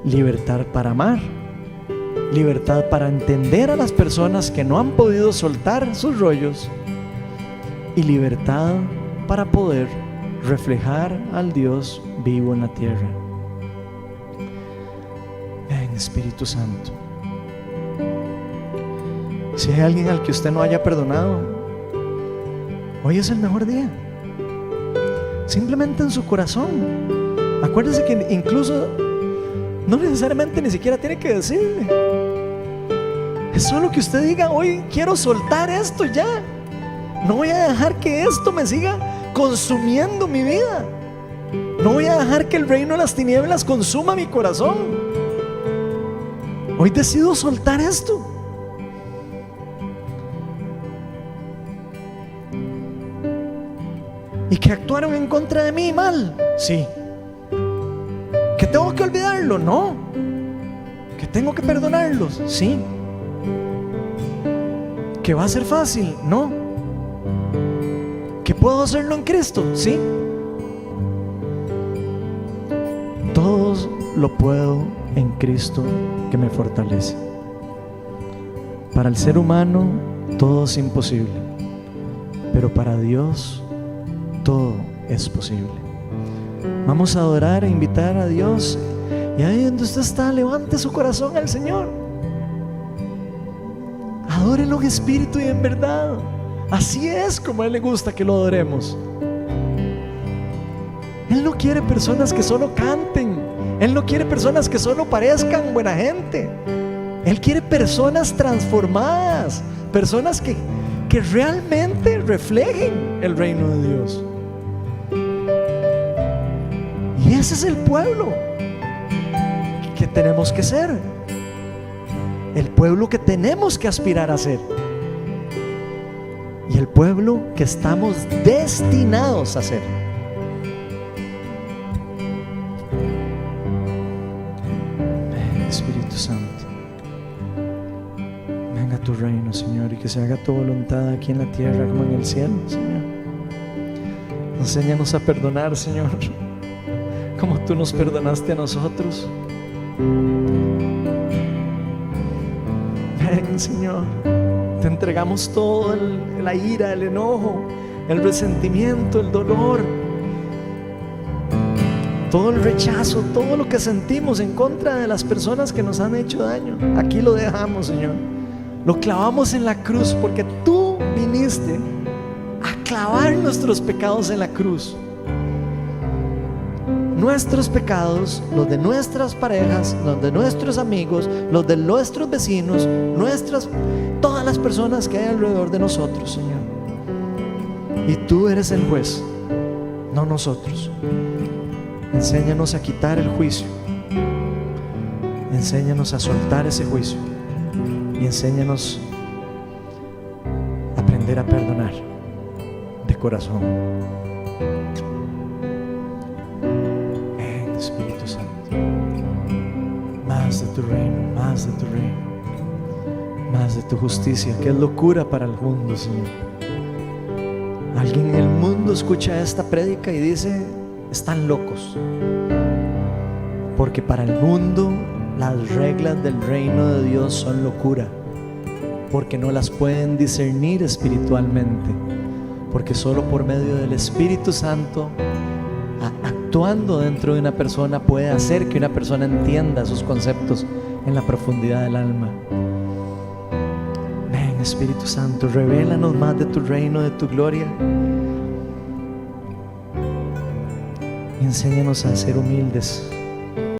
A: libertad para amar, libertad para entender a las personas que no han podido soltar sus rollos, y libertad para poder reflejar al Dios vivo en la tierra. Ven, Espíritu Santo. Si hay alguien al que usted no haya perdonado, hoy es el mejor día. Simplemente en su corazón. Acuérdese que incluso no necesariamente ni siquiera tiene que decirle. Es solo que usted diga: hoy quiero soltar esto ya. No voy a dejar que esto me siga consumiendo mi vida. No voy a dejar que el reino de las tinieblas consuma mi corazón. Hoy decido soltar esto. ¿Y que actuaron en contra de mí mal? Sí. ¿Que tengo que olvidarlo? No. ¿Que tengo que perdonarlos? Sí. ¿Que va a ser fácil? No. ¿Que puedo hacerlo en Cristo? Sí. Todo lo puedo en Cristo que me fortalece. Para el ser humano todo es imposible, pero para Dios todo es posible. Vamos a adorar e invitar a Dios. Y ahí donde usted está, levante su corazón al Señor. Adórelo en espíritu y en verdad. Así es como a Él le gusta que lo adoremos. Él no quiere personas que solo canten. Él no quiere personas que solo parezcan buena gente. Él quiere personas transformadas, personas que realmente reflejen el reino de Dios. Y ese es el pueblo que tenemos que ser, el pueblo que tenemos que aspirar a ser, y el pueblo que estamos destinados a ser. Ven, Espíritu Santo, venga a tu reino, Señor, y que se haga tu voluntad aquí en la tierra como en el cielo, Señor. Enséñanos a perdonar, Señor, como tú nos perdonaste a nosotros. Ven, Señor, te entregamos todo la ira, el enojo, el resentimiento, el dolor, todo el rechazo, todo lo que sentimos en contra de las personas que nos han hecho daño. Aquí lo dejamos, Señor. Lo clavamos en la cruz, porque tú viniste a clavar nuestros pecados en la cruz. Nuestros pecados, los de nuestras parejas, los de nuestros amigos, los de nuestros vecinos, todas las personas que hay alrededor de nosotros, Señor. Y tú eres el juez, no nosotros. Enséñanos a quitar el juicio. Enséñanos a soltar ese juicio. Y enséñanos a aprender a perdonar de corazón. Espíritu Santo, más de tu reino, más de tu reino, más de tu justicia, que es locura para el mundo, Señor. Alguien en el mundo escucha esta prédica y dice: están locos, porque para el mundo las reglas del reino de Dios son locura, porque no las pueden discernir espiritualmente, porque solo por medio del Espíritu Santo actuando dentro de una persona puede hacer que una persona entienda sus conceptos en la profundidad del alma. Ven, Espíritu Santo, revélanos más de tu reino, de tu gloria. Enséñanos a ser humildes,